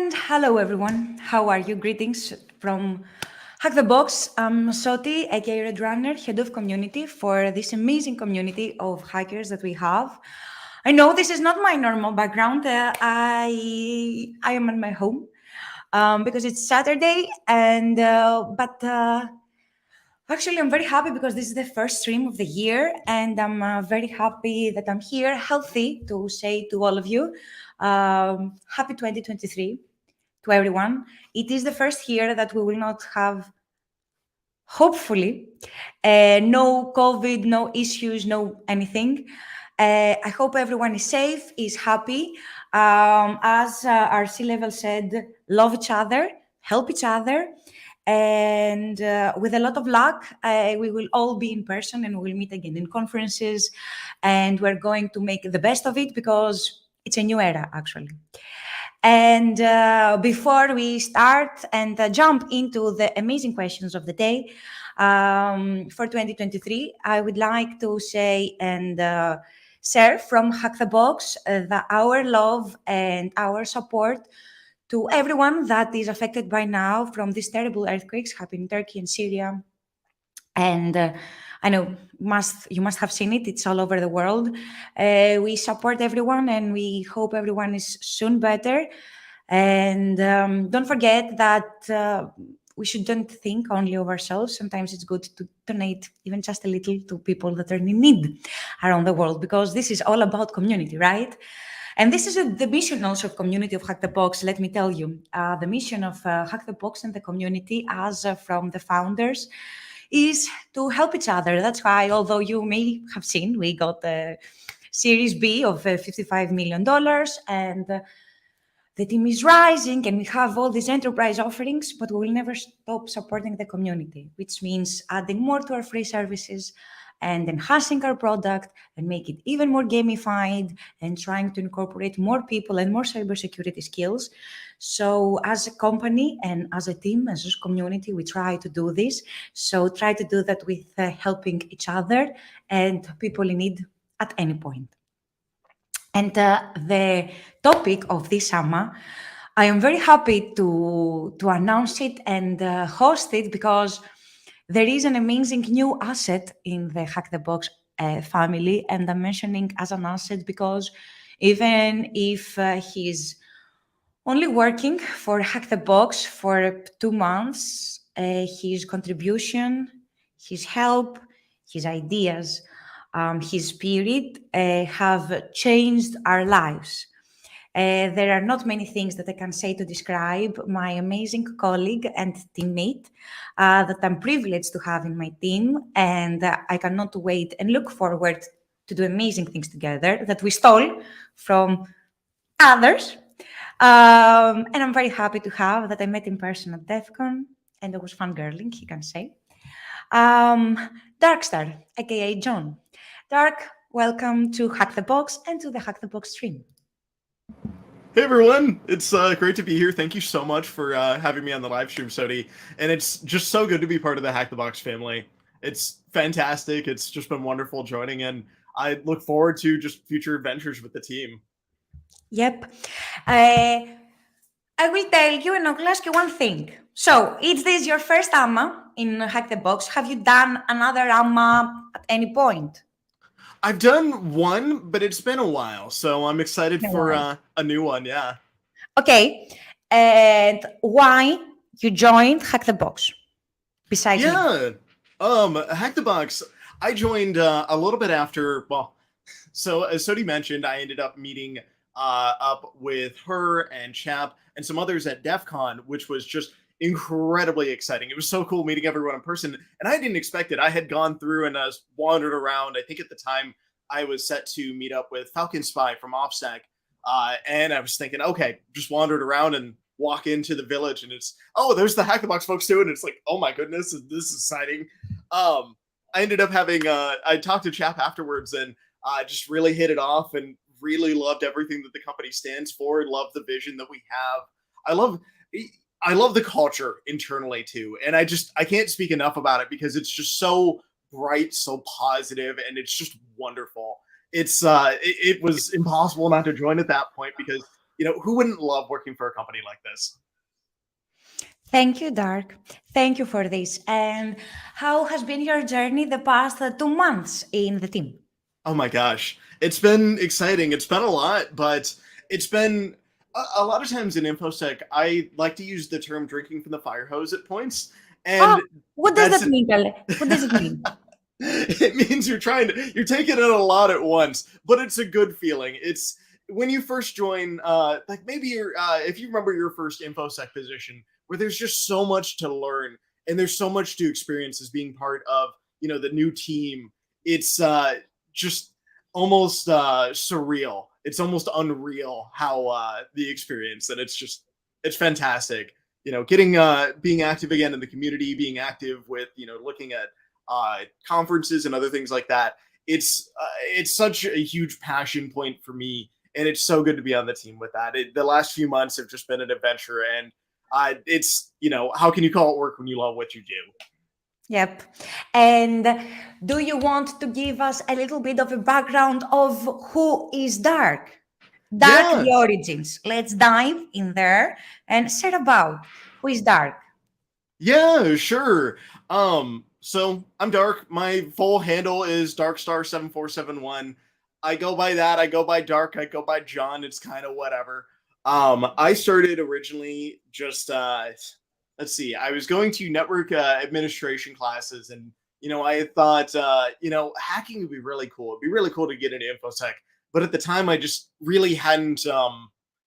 And hello, everyone. How are you? Greetings from Hack the Box. I'm Soti, aka Red Runner, head of community for this amazing community of hackers that we have. I know this is not my normal background. I am at my home because it's Saturday, and but actually, I'm very happy because this is the first stream of the year, and I'm very happy that I'm here, healthy, to say to all of you, happy 2023 to everyone. It is the first year that we will not have, hopefully, no COVID, no issues, no anything. I hope everyone is safe, is happy. As our C-level said, love each other, help each other. And with a lot of luck, we will all be in person and we'll meet again in conferences. And we're going to make the best of it because it's a new era, actually. And before we start and jump into the amazing questions of the day for 2023, I would like to say and share from Hack the Box our love and our support to everyone that is affected by now from these terrible earthquakes happening in Turkey and Syria. And I know you must have seen it. It's all over the world. We support everyone, and we hope everyone is soon better. And don't forget that we shouldn't think only of ourselves. Sometimes it's good to donate even just a little to people that are in need around the world, because this is all about community, right? And this is the mission also of community of Hack the Box. Let me tell you, the mission of Hack the Box and the community, as from the founders, is to help each other. That's why, although you may have seen, we got a Series B of $55 million, and the team is rising, and we have all these enterprise offerings, but we will never stop supporting the community, which means adding more to our free services and enhancing our product and make it even more gamified and trying to incorporate more people and more cybersecurity skills. So as a company and as a team, as a community, we try to do this. So try to do that with helping each other and people in need at any point. And the topic of this summer, I am very happy to announce it and host it because there is an amazing new asset in the Hack the Box family, and I'm mentioning as an asset because even if he's only working for Hack the Box for 2 months, his contribution, his help, his ideas, his spirit have changed our lives. There are not many things that I can say to describe my amazing colleague and teammate that I'm privileged to have in my team, and I cannot wait and look forward to do amazing things together that we stole from others. And I'm very happy to have that I met in person at DEF CON, and I was fangirling, you can say. Darkstar, aka John. Dark, welcome to Hack the Box and to the Hack the Box stream. Hey everyone, it's great to be here. Thank you so much for having me on the live stream, Soti. And it's just so good to be part of the Hack the Box family. It's fantastic. It's just been wonderful joining, and I look forward to just future adventures with the team. Yep. I will tell you and I'll ask you one thing. So, is this your first AMA in Hack the Box? Have you done another AMA at any point? I've done one, but it's been a while, so I'm excited for a new one, yeah. Okay. And why you joined Hack the Box? Besides me. Hack the Box, I joined a little bit after, well, so as Soti mentioned, I ended up meeting up with her and Chap and some others at DEF CON, which was just incredibly exciting. It was so cool meeting everyone in person, and I didn't expect it. I had gone through and wandered around. I think at the time I was set to meet up with Falcon Spy from OffSec, and I was thinking, okay, just wandered around and walk into the village, and it's, oh, there's the Hack the Box folks too, and it's like, oh my goodness, this is exciting. I ended up having, I talked to Chap afterwards, and just really hit it off and really loved everything that the company stands for, love the vision that we have. I love the culture internally too. And I can't speak enough about it because it's just so bright, so positive, and it's just wonderful. It was impossible not to join at that point because who wouldn't love working for a company like this? Thank you, Dark. Thank you for this. And how has been your journey the past 2 months in the team? Oh my gosh. It's been exciting. It's been a lot, but it's been a lot of times in InfoSec, I like to use the term drinking from the fire hose at points. Oh, And what does that's that mean, Kale? What does it mean? it means you're taking in a lot at once, but it's a good feeling. It's when you first join, like maybe if you remember your first InfoSec position, where there's just so much to learn and there's so much to experience as being part of, the new team. It's just almost surreal. It's almost unreal how the experience, and it's fantastic. Getting being active again in the community, being active with looking at conferences and other things like that. It's such a huge passion point for me, and it's so good to be on the team with that. The last few months have just been an adventure, and it's how can you call it work when you love what you do? Yep. And do you want to give us a little bit of a background of who is Dark? Dark, Yeah. the origins. Let's dive in there and share about who is Dark. Yeah, sure. So I'm Dark. My full handle is Darkstar7471. I go by that. I go by Dark. I go by John. It's kind of whatever. I started originally just let's see. I was going to network administration classes, and I thought hacking would be really cool. It'd be really cool to get into infosec, but at the time I just really hadn't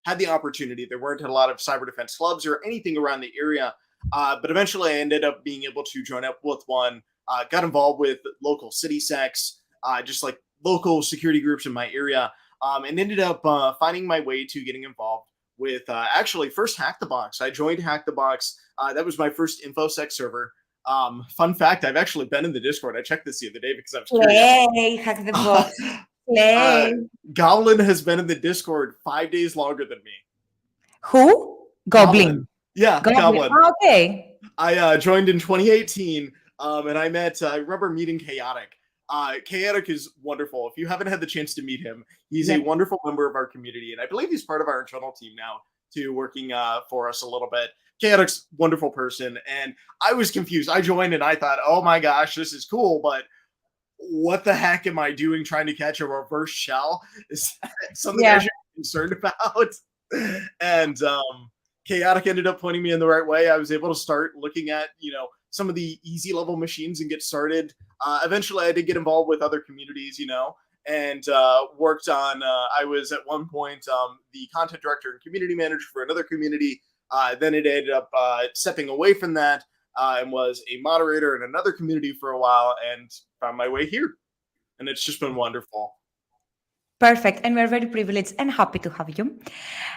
had the opportunity. There weren't a lot of cyber defense clubs or anything around the area. But eventually I ended up being able to join up with one, got involved with local city secs, just like local security groups in my area, and ended up finding my way to getting involved with actually first Hack the Box. I joined Hack the Box. That was my first InfoSec server. Fun fact, I've actually been in the Discord. I checked this the other day because I was curious. Play, Hack the Box. Play. Goblin has been in the Discord 5 days longer than me. Who? Goblin. Yeah, Goblin. Oh, okay. I joined in 2018, and I remember meeting Chaotic. Chaotic is wonderful. If you haven't had the chance to meet him, he's a wonderful member of our community, and I believe he's part of our internal team now, too, working for us a little bit. Chaotic's a wonderful person, and I was confused. I joined, and I thought, oh my gosh, this is cool, but what the heck am I doing trying to catch a reverse shell? Is that something I should be concerned about? And Chaotic ended up pointing me in the right way. I was able to start looking at, some of the easy level machines and get started. Eventually, I did get involved with other communities, and worked on, I was at one point the content director and community manager for another community. Then it ended up stepping away from that and was a moderator in another community for a while and found my way here. And it's just been wonderful. Perfect. And we're very privileged and happy to have you.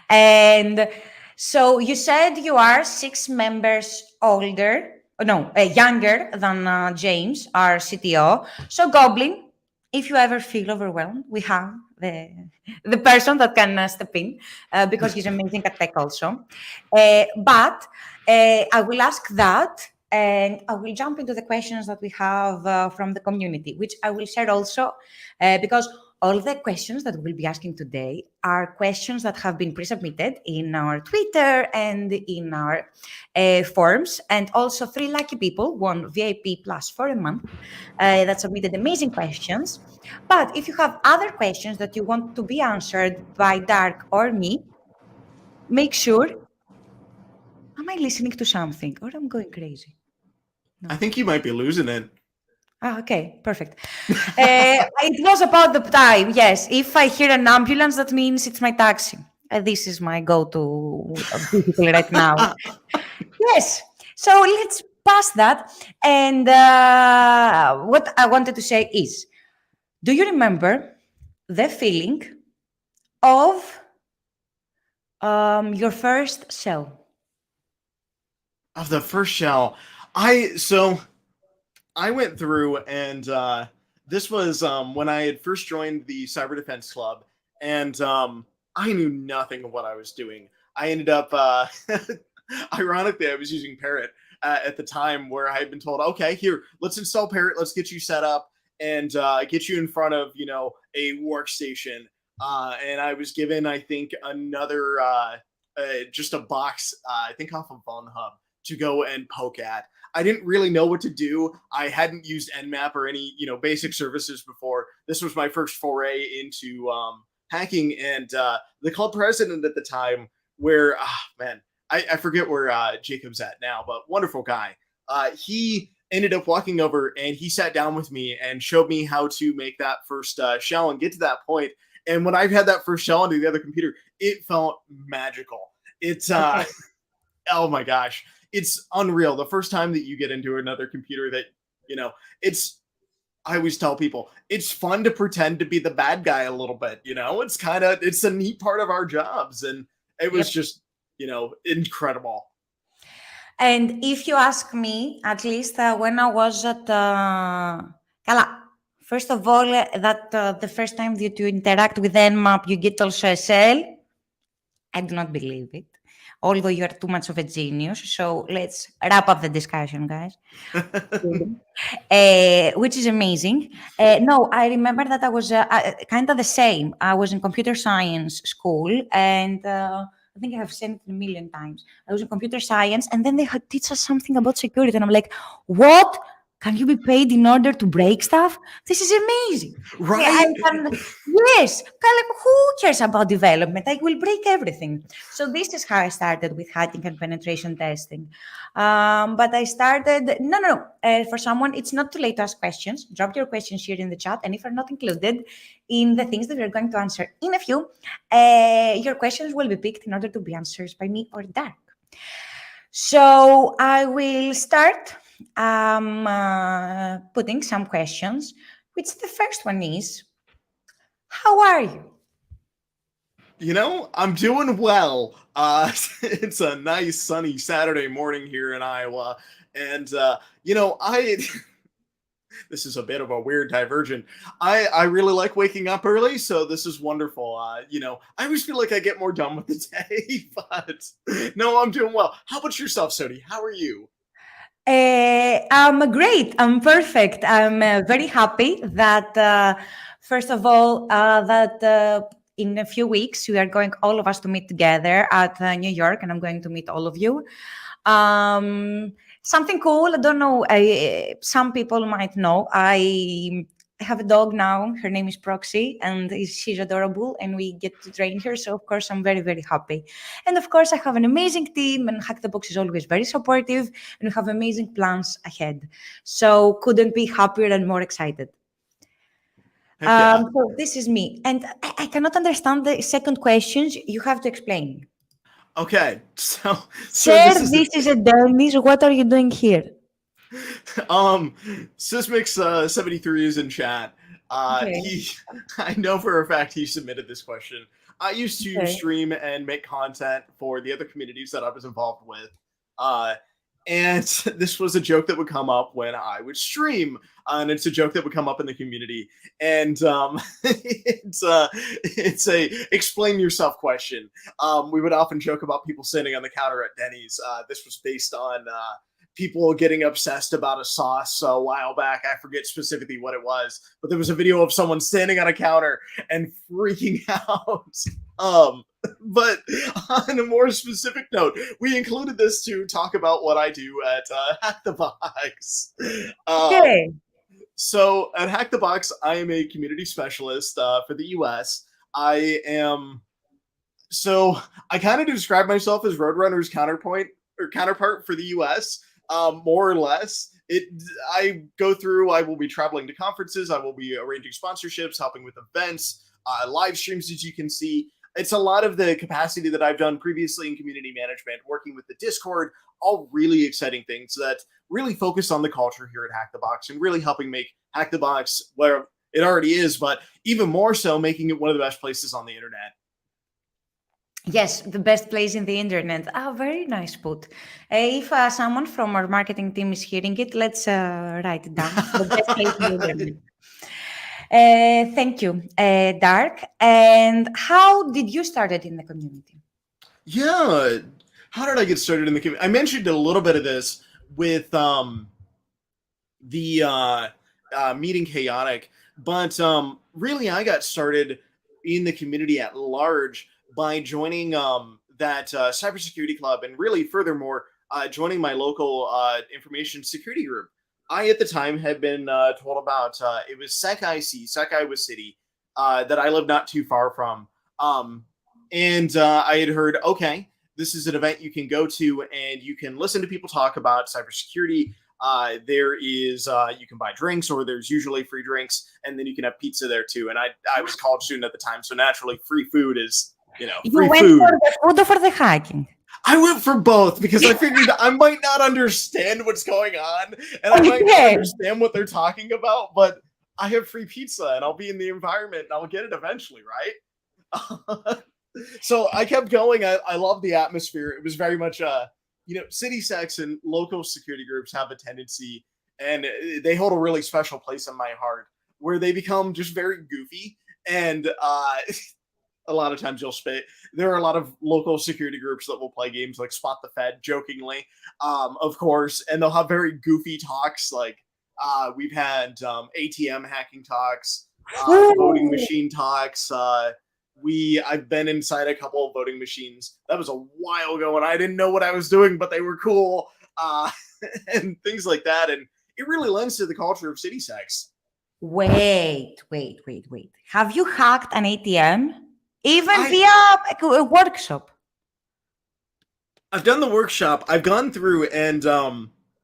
And so you said you are 6 members younger than James, our CTO. So Goblin, if you ever feel overwhelmed, we have the person that can step in because he's amazing at tech also. But I will ask that, and I will jump into the questions that we have from the community, which I will share also because all the questions that we'll be asking today are questions that have been pre-submitted in our Twitter and in our forms. And also 3 lucky people won VIP Plus for a month that submitted amazing questions. But if you have other questions that you want to be answered by Dark or me, make sure... Am I listening to something or I'm going crazy? No. I think you might be losing it. Okay, perfect. It was about the time, yes. If I hear an ambulance, that means it's my taxi. This is my go-to vehicle right now. Yes. So let's pass that. And what I wanted to say is, do you remember the feeling of your first shell? Of the first shell? I went through, and this was when I had first joined the Cyber Defense Club, and I knew nothing of what I was doing. I ended up, ironically, I was using Parrot at the time, where I had been told, okay, here, let's install Parrot, let's get you set up, and get you in front of, a workstation. and I was given, I think, another just a box, I think off of Hub to go and poke at. I didn't really know what to do. I hadn't used Nmap or any, basic services before. This was my first foray into hacking, and the club president at the time, where man, I forget where Jacob's at now, but wonderful guy. He ended up walking over and he sat down with me and showed me how to make that first shell and get to that point. And when I've had that first shell onto the other computer, it felt magical. It's Okay. oh my gosh, it's unreal. The first time that you get into another computer that, it's, I always tell people, it's fun to pretend to be the bad guy a little bit, it's a neat part of our jobs. And it was Yep. just, incredible. And if you ask me, at least when I was at Kala, first of all, that the first time that you interact with Nmap, you get also a shell. I do not believe it, although you are too much of a genius. So let's wrap up the discussion, guys. Which is amazing. No, I remember that I was kind of the same. I was in computer science school, and I think I have said it a million times. I was in computer science, and then they had teach us something about security, and I'm like, what? Can you be paid in order to break stuff? This is amazing. Right? Yes. Like, who cares about development? I will break everything. So this is how I started with hacking and penetration testing. But I started, no. For someone, it's not too late to ask questions. Drop your questions here in the chat. And if are not included in the things that we're going to answer in a few, your questions will be picked in order to be answered by me or Dark. So I will start putting some questions, which the first one is, how are you? I'm doing well. It's a nice sunny Saturday morning here in Iowa. And, I, this is a bit of a weird diversion. I really like waking up early, so this is wonderful. I always feel like I get more done with the day, but no, I'm doing well. How about yourself, Soti? How are you? I'm great. I'm perfect. I'm very happy that, first of all, that in a few weeks we are going, all of us, to meet together at New York, and I'm going to meet all of you. Something cool. I don't know. Some people might know. I have a dog now. Her name is Proxy, and she's adorable, and we get to train her. So, of course, I'm very, very happy. And, of course, I have an amazing team, and Hack the Box is always very supportive, and we have amazing plans ahead. So, couldn't be happier and more excited. Yeah. So, this is me. And I cannot understand the second questions. You have to explain. Okay, so Sir, this is a Dennis. What are you doing here? Sysmix 73 is in chat. Okay. I know for a fact he submitted this question. I used to stream and make content for the other communities that I was involved with. And this was a joke that would come up when I would stream, and it's a joke that would come up in the community. And it's a explain yourself question. We would often joke about people standing on the counter at Denny's. This was based on people getting obsessed about a sauce a while back. I forget specifically what it was, but there was a video of someone standing on a counter and freaking out. But on a more specific note, we included this to talk about what I do at Hack the Box. Okay. So at Hack the Box, I am a community specialist for the US. I kind of describe myself as Roadrunner's counterpart for the US, more or less. I will be traveling to conferences. I will be arranging sponsorships, helping with events, live streams, as you can see. It's a lot of the capacity that I've done previously in community management, working with the Discord, all really exciting things that really focus on the culture here at Hack the Box and really helping make Hack the Box where it already is, but even more so making it one of the best places on the internet. Yes, the best place in the internet. Very nice put. If someone from our marketing team is hearing it, let's write it down. The best place in the internet. Thank you, Dark. And how did you start it in the community? Yeah, how did I get started in the community? I mentioned a little bit of this with the meeting Chaotic, but really I got started in the community at large by joining that cybersecurity club, and really furthermore joining my local information security group. I at the time had been told about it was Sec Iowa City that I live not too far from, and I had heard, okay, this is an event you can go to and you can listen to people talk about cybersecurity. There is you can buy drinks, or there's usually free drinks, and then you can have pizza there too. And I was a college student at the time, so naturally free food is free went food. for the food or for the hacking? I went for both because I figured I might not understand what's going on, and I might not understand what they're talking about, but I have free pizza and I'll be in the environment and I'll get it eventually, right? So I kept going. I love the atmosphere. It was very much city secs and local security groups have a tendency, and they hold a really special place in my heart, where they become just very goofy, and a lot of times you'll spit. There are a lot of local security groups that will play games like Spot the Fed, jokingly, of course, and they'll have very goofy talks. Like we've had ATM hacking talks, voting machine talks. I've been inside a couple of voting machines. That was a while ago, and I didn't know what I was doing, but they were cool, and things like that. And it really lends to the culture of city secs. Wait. Have you hacked an ATM? Even via a workshop? I've done the workshop. I've gone through, and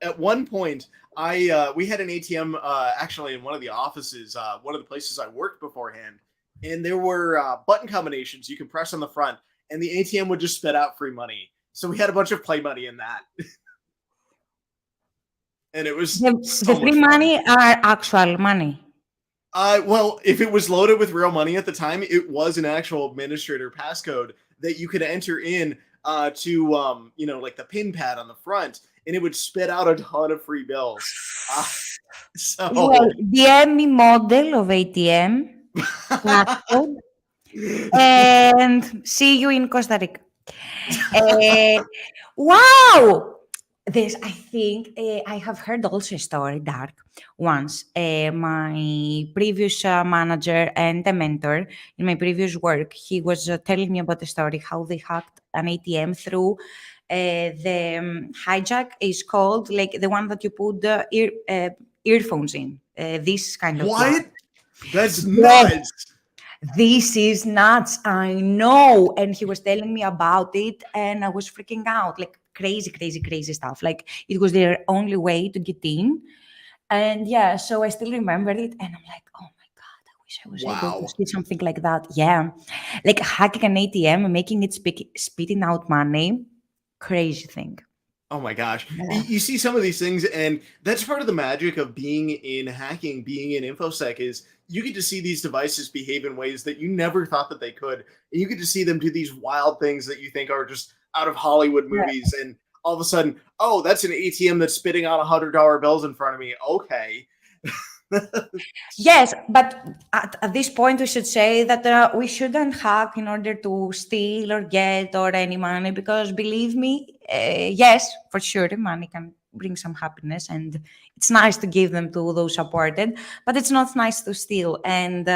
at one point, we had an ATM actually in one of the offices, one of the places I worked beforehand, and there were button combinations you could press on the front, and the ATM would just spit out free money. So we had a bunch of play money in that. And it was the free money are actual money. Well, if it was loaded with real money at the time, it was an actual administrator passcode that you could enter in to like the pin pad on the front, and it would spit out a ton of free bills. Well, DM me model of ATM and see you in Costa Rica. Wow! I think I have heard also a story, Dark. Once, my previous manager and a mentor in my previous work, he was telling me about the story, how they hacked an ATM through the hijack is called, like the one that you put the earphones in. This kind of what? That's nuts. This is nuts. I know. And he was telling me about it, and I was freaking out, like crazy stuff. Like it was their only way to get in. And yeah, so I still remember it, and I'm like, oh my God, I wish I was able to see something like that. Yeah. Like hacking an ATM and making it spitting out money. Crazy thing. Oh my gosh. Yeah. You see some of these things, and that's part of the magic of being in hacking, being in infosec, is you get to see these devices behave in ways that you never thought that they could. And you get to see them do these wild things that you think are just out of Hollywood movies. Yeah. And all of a sudden, oh, that's an ATM that's spitting out $100 bills in front of me. Okay. Yes, but at this point, we should say that we shouldn't hack in order to steal or get or any money, because believe me, yes, for sure, money can bring some happiness, and it's nice to give them to those supported, but it's not nice to steal. And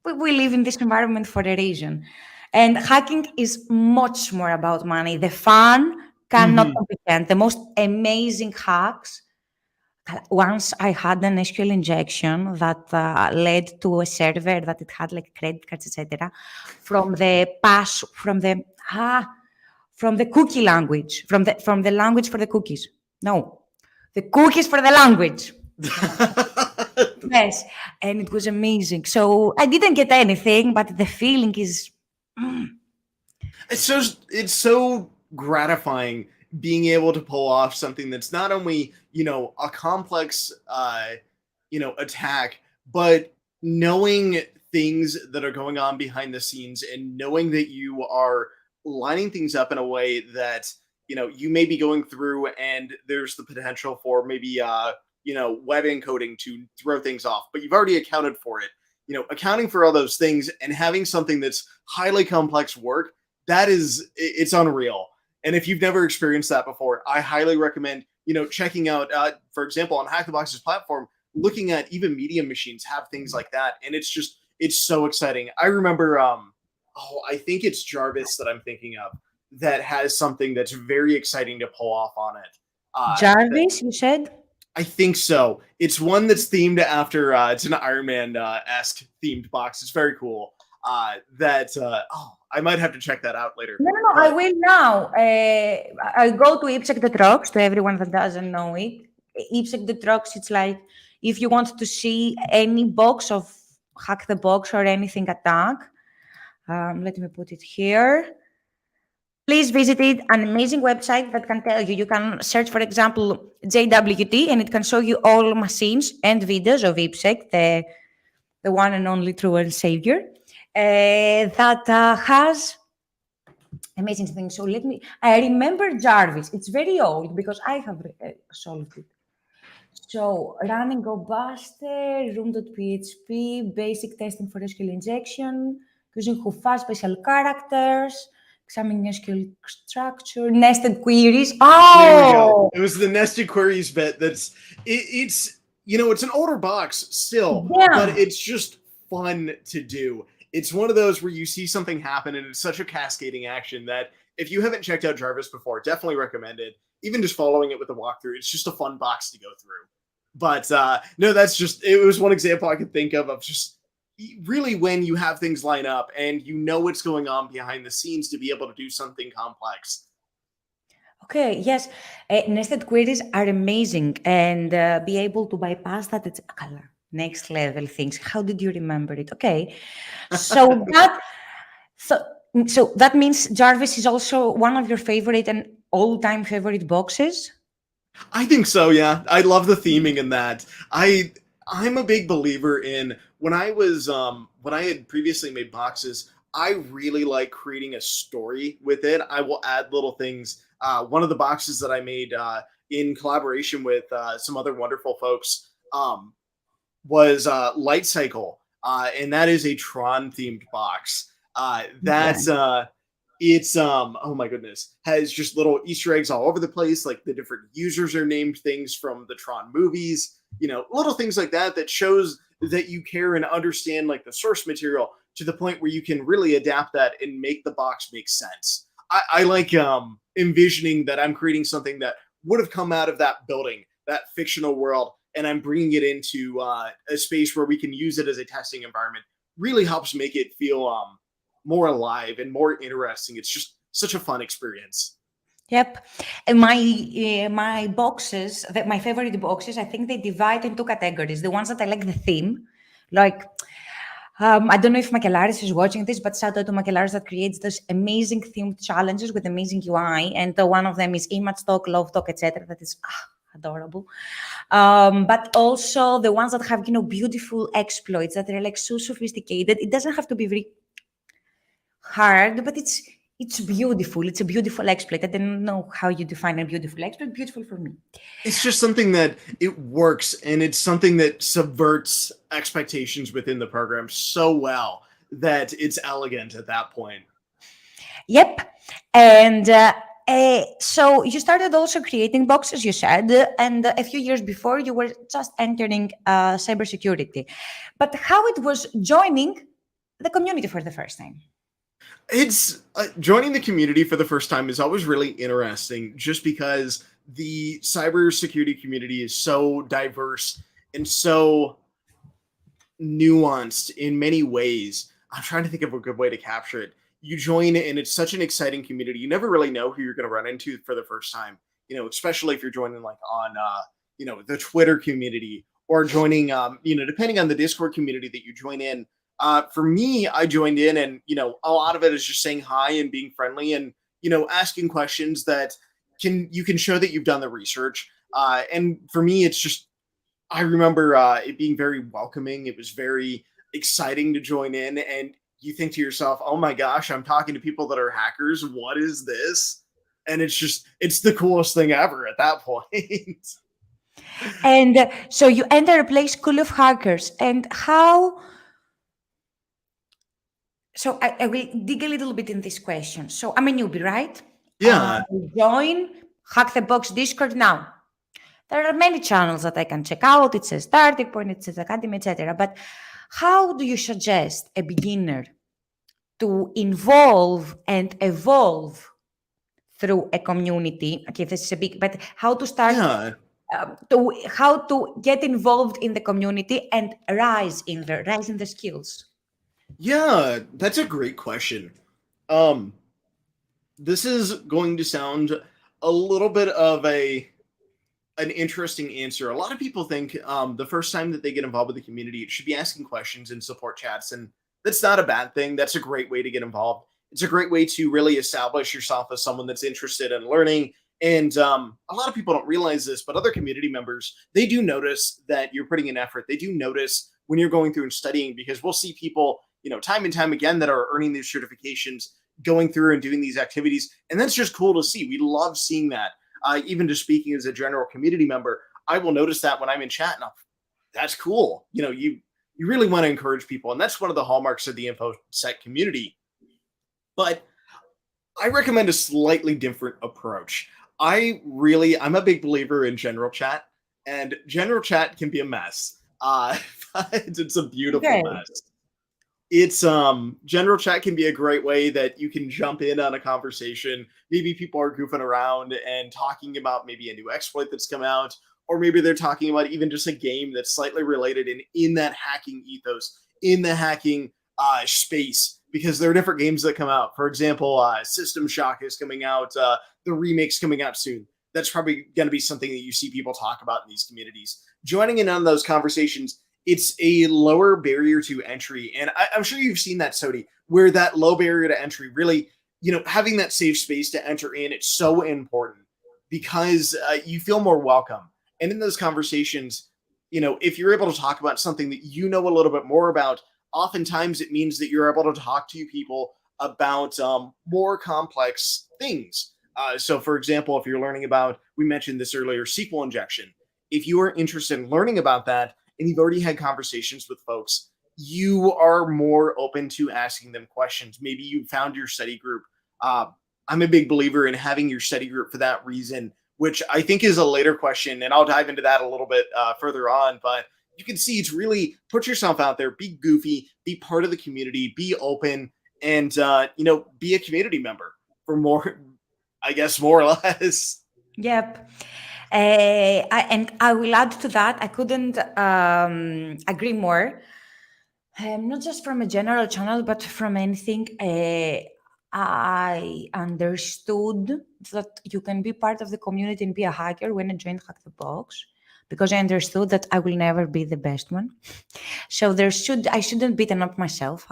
we live in this environment for a reason. And hacking is much more about money. The fun cannot comprehend. The most amazing hacks. Once I had an SQL injection that led to a server that it had like credit cards, etc., from the cookie language, from the language for the cookies. No, the cookies for the language. Yes, and it was amazing. So I didn't get anything, but the feeling is. It's so gratifying being able to pull off something that's not only, a complex, attack, but knowing things that are going on behind the scenes, and knowing that you are lining things up in a way that, you may be going through, and there's the potential for maybe, web encoding to throw things off, but you've already accounted for it. Accounting for all those things and having something that's highly complex work, it's unreal. And if you've never experienced that before, I highly recommend, checking out, for example, on Hack the Box's platform, looking at even medium machines have things like that. And it's it's so exciting. I remember, I think it's Jarvis that I'm thinking of that has something that's very exciting to pull off on it. Jarvis, you said? I think so. It's one that's themed after, it's an Iron Man esque themed box. It's very cool. I might have to check that out later. No, I will now. I go to infosec.rocks, to everyone that doesn't know it. Infosec.rocks, it's like if you want to see any box of Hack the Box or anything attack, let me put it here. Please visit it, an amazing website that can tell you. You can search, for example, JWT, and it can show you all machines and videos of IPSEC, the one and only true and savior, that has amazing things. So I remember Jarvis. It's very old because I have solved it. So running Go Buster, room.php, basic testing for SQL injection, using Hufa special characters, examining SQL structure, nested queries. There we go. Oh! It was the nested queries bit. It's it's an older box still, Yeah. but it's just fun to do. It's one of those where you see something happen and it's such a cascading action that if you haven't checked out Jarvis before, definitely recommend it. Even just following it with the walkthrough, it's just a fun box to go through. But no, it was one example I could think of just really when you have things line up and you know what's going on behind the scenes to be able to do something complex. Okay, yes. Nested queries are amazing, and be able to bypass that, it's next level things. How did you remember it? Okay. So that means Jarvis is also one of your favorite and all-time favorite boxes? I think so, yeah. I love the theming in that. I'm a big believer in when I had previously made boxes, I really like creating a story with it. I will add little things. One of the boxes that I made in collaboration with some other wonderful folks was Light Cycle, and that is a Tron themed box. It's oh my goodness, has just little Easter eggs all over the place. Like the different users are named things from the Tron movies, little things like that shows that you care and understand like the source material to the point where you can really adapt that and make the box make sense. I like envisioning that I'm creating something that would have come out of that building, that fictional world, and I'm bringing it into a space where we can use it as a testing environment. Really helps make it feel more alive and more interesting. It's just such a fun experience. Yep. And my boxes, my favorite boxes, I think they divide into categories. The ones that I like the theme, like I don't know if Makelaris is watching this, but shout out to Makelaris that creates those amazing themed challenges with amazing UI. And one of them is image talk, love talk, etc. That is adorable. But also the ones that have, beautiful exploits that are like so sophisticated. It doesn't have to be very hard, but it's beautiful. It's a beautiful exploit. I don't know how you define a beautiful exploit. Beautiful for me. It's just something that it works, and it's something that subverts expectations within the program so well that it's elegant at that point. Yep. And so you started also creating boxes, you said, and a few years before you were just entering cybersecurity. But how it was joining the community for the first time? It's joining the community for the first time is always really interesting just because the cybersecurity community is so diverse and so nuanced in many ways. I'm trying to think of a good way to capture it. You join and it's such an exciting community. You never really know who you're going to run into for the first time, especially if you're joining like on, the Twitter community or joining, depending on the Discord community that you join in. For me, I joined in and, a lot of it is just saying hi and being friendly and, asking questions that you can show that you've done the research. And for me, it's just, I remember it being very welcoming. It was very exciting to join in and you think to yourself, oh my gosh, I'm talking to people that are hackers. What is this? And it's the coolest thing ever at that point. And so you enter a place full of hackers and how... So I will dig a little bit in this question. So I'm a newbie, right? Yeah. Join Hack the Box Discord now. There are many channels that I can check out. It says Starting Point, it says Academy, etc. But How do you suggest a beginner to involve and evolve through a community? Okay, this is a big, but how to start Yeah. how to get involved in the community and rise in the skills. Yeah, that's a great question. Um, this is going to sound a little bit of an interesting answer. A lot of people think the first time that they get involved with the community, it should be asking questions in support chats, and that's not a bad thing. That's a great way to get involved. It's a great way to really establish yourself as someone that's interested in learning. And a lot of people don't realize this, but other community members, they do notice that you're putting in effort. They do notice when you're going through and studying, because we'll see people, time and time again that are earning these certifications, going through and doing these activities. And that's just cool to see. We love seeing that. Even just speaking as a general community member, I will notice that when I'm in chat, and that's cool. You really want to encourage people, and that's one of the hallmarks of the infosec community. But I recommend a slightly different approach. I'm a big believer in general chat, and general chat can be a mess. But it's a beautiful Okay. mess. It's general chat can be a great way that you can jump in on a conversation. Maybe people are goofing around and talking about maybe a new exploit that's come out, or maybe they're talking about even just a game that's slightly related in that hacking ethos, in the hacking space, because there are different games that come out. For example, System Shock is coming out, the remake's coming out soon. That's probably going to be something that you see people talk about in these communities. Joining in on those conversations, it's a lower barrier to entry. And I'm sure you've seen that, Soti, where that low barrier to entry really, having that safe space to enter in, it's so important because you feel more welcome. And in those conversations, if you're able to talk about something that you know a little bit more about, oftentimes it means that you're able to talk to people about more complex things. So, for example, if you're learning about, we mentioned this earlier, SQL injection, if you are interested in learning about that, and you've already had conversations with folks, you are more open to asking them questions. Maybe you found your study group. I'm a big believer in having your study group for that reason, which I think is a later question, and I'll dive into that a little bit further on. But you can see it's really put yourself out there, be goofy, be part of the community, be open, and be a community member for more, I guess, more or less. Yep. And I will add to that, I couldn't agree more. Not just from a general channel, but from anything. I understood that you can be part of the community and be a hacker when I joined Hack the Box, because I understood that I will never be the best one. So I shouldn't beaten up myself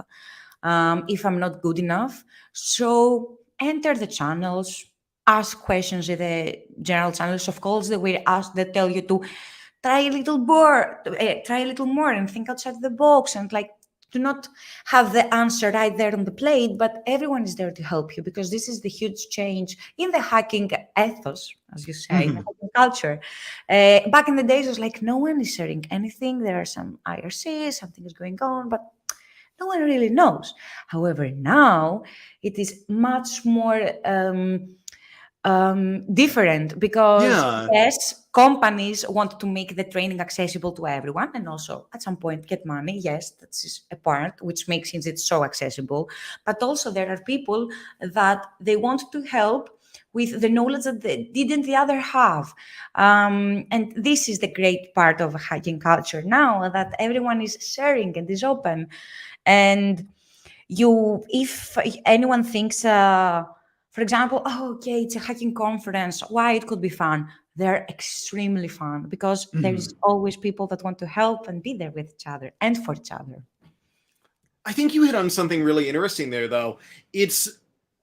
if I'm not good enough. So enter the channels, ask questions in the general channels. Of course, they will ask, they tell you to try a little more and think outside the box, and like, do not have the answer right there on the plate, but everyone is there to help you, because this is the huge change in the hacking ethos, as you say, in the hacking culture. Back in the days, it was like no one is sharing anything. There are some IRCs, something is going on, but no one really knows. However, now it is much more different, because Yeah. yes, companies want to make the training accessible to everyone, and also at some point get money. Yes, that's a part which makes it so accessible. But also there are people that they want to help with the knowledge that they didn't the other have. And this is the great part of hacking culture now, that everyone is sharing and is open. And if anyone thinks, for example, oh, okay, it's a hacking conference, why it could be fun? They're extremely fun, because there's always people that want to help and be there with each other and for each other. I think you hit on something really interesting there, though. It's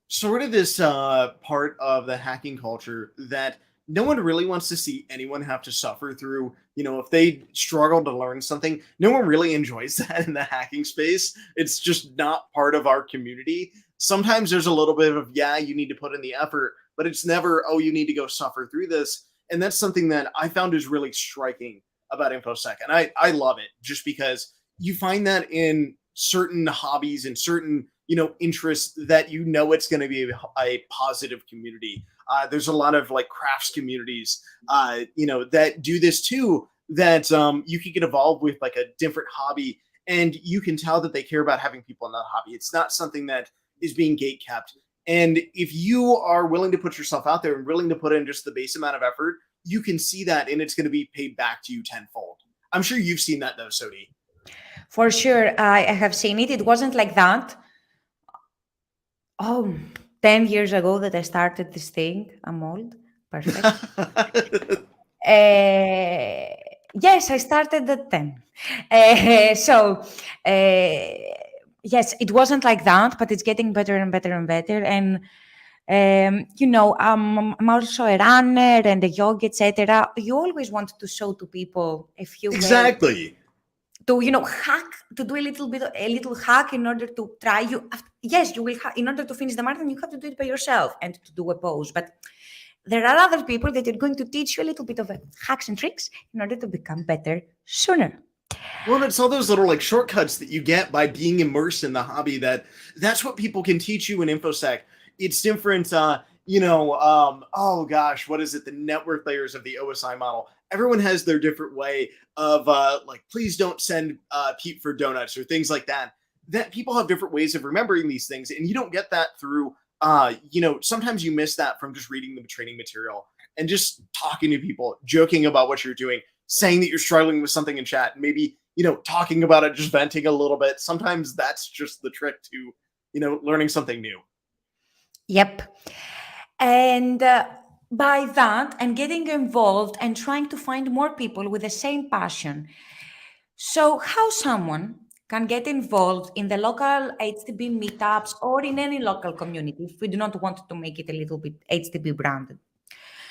sort of this part of the hacking culture that no one really wants to see anyone have to suffer through. If they struggle to learn something, no one really enjoys that in the hacking space. It's just not part of our community. Sometimes there's a little bit of, yeah, you need to put in the effort, but it's never, oh, you need to go suffer through this. And that's something that I found is really striking about InfoSec. And I love it just because you find that in certain hobbies and certain interests that it's going to be a positive community. There's a lot of like crafts communities that do this too, that you can get involved with like a different hobby and you can tell that they care about having people in that hobby. It's not something that is being gate kept. And if you are willing to put yourself out there and willing to put in just the base amount of effort, you can see that, and it's going to be paid back to you tenfold. I'm sure you've seen that though, Soti. For sure, I have seen it. It wasn't like that. Oh, 10 years ago that I started this thing. I'm old. Perfect. Yes, I started at 10. Yes, it wasn't like that, but it's getting better and better and better. And I'm also a runner and a yoga, etc. You always want to show to people a few ways Exactly. to hack, to do a little hack in order to try. Yes, you will in order to finish the marathon, you have to do it by yourself and to do a pose. But there are other people that are going to teach you a little bit of hacks and tricks in order to become better sooner. Well, it's all those little like shortcuts that you get by being immersed in the hobby. That's what people can teach you in infosec. It's different. Oh gosh, what is it? The network layers of the OSI model. Everyone has their different way of like, please don't send Pete for donuts or things like that. That people have different ways of remembering these things, and you don't get that through. Sometimes you miss that from just reading the training material and just talking to people, joking about what you're doing, saying that you're struggling with something in chat, and maybe talking about it, just venting a little bit. Sometimes that's just the trick to learning something new. Yep. And by that, and getting involved and trying to find more people with the same passion. So how someone can get involved in the local HTB meetups or in any local community if we do not want to make it a little bit HTB branded.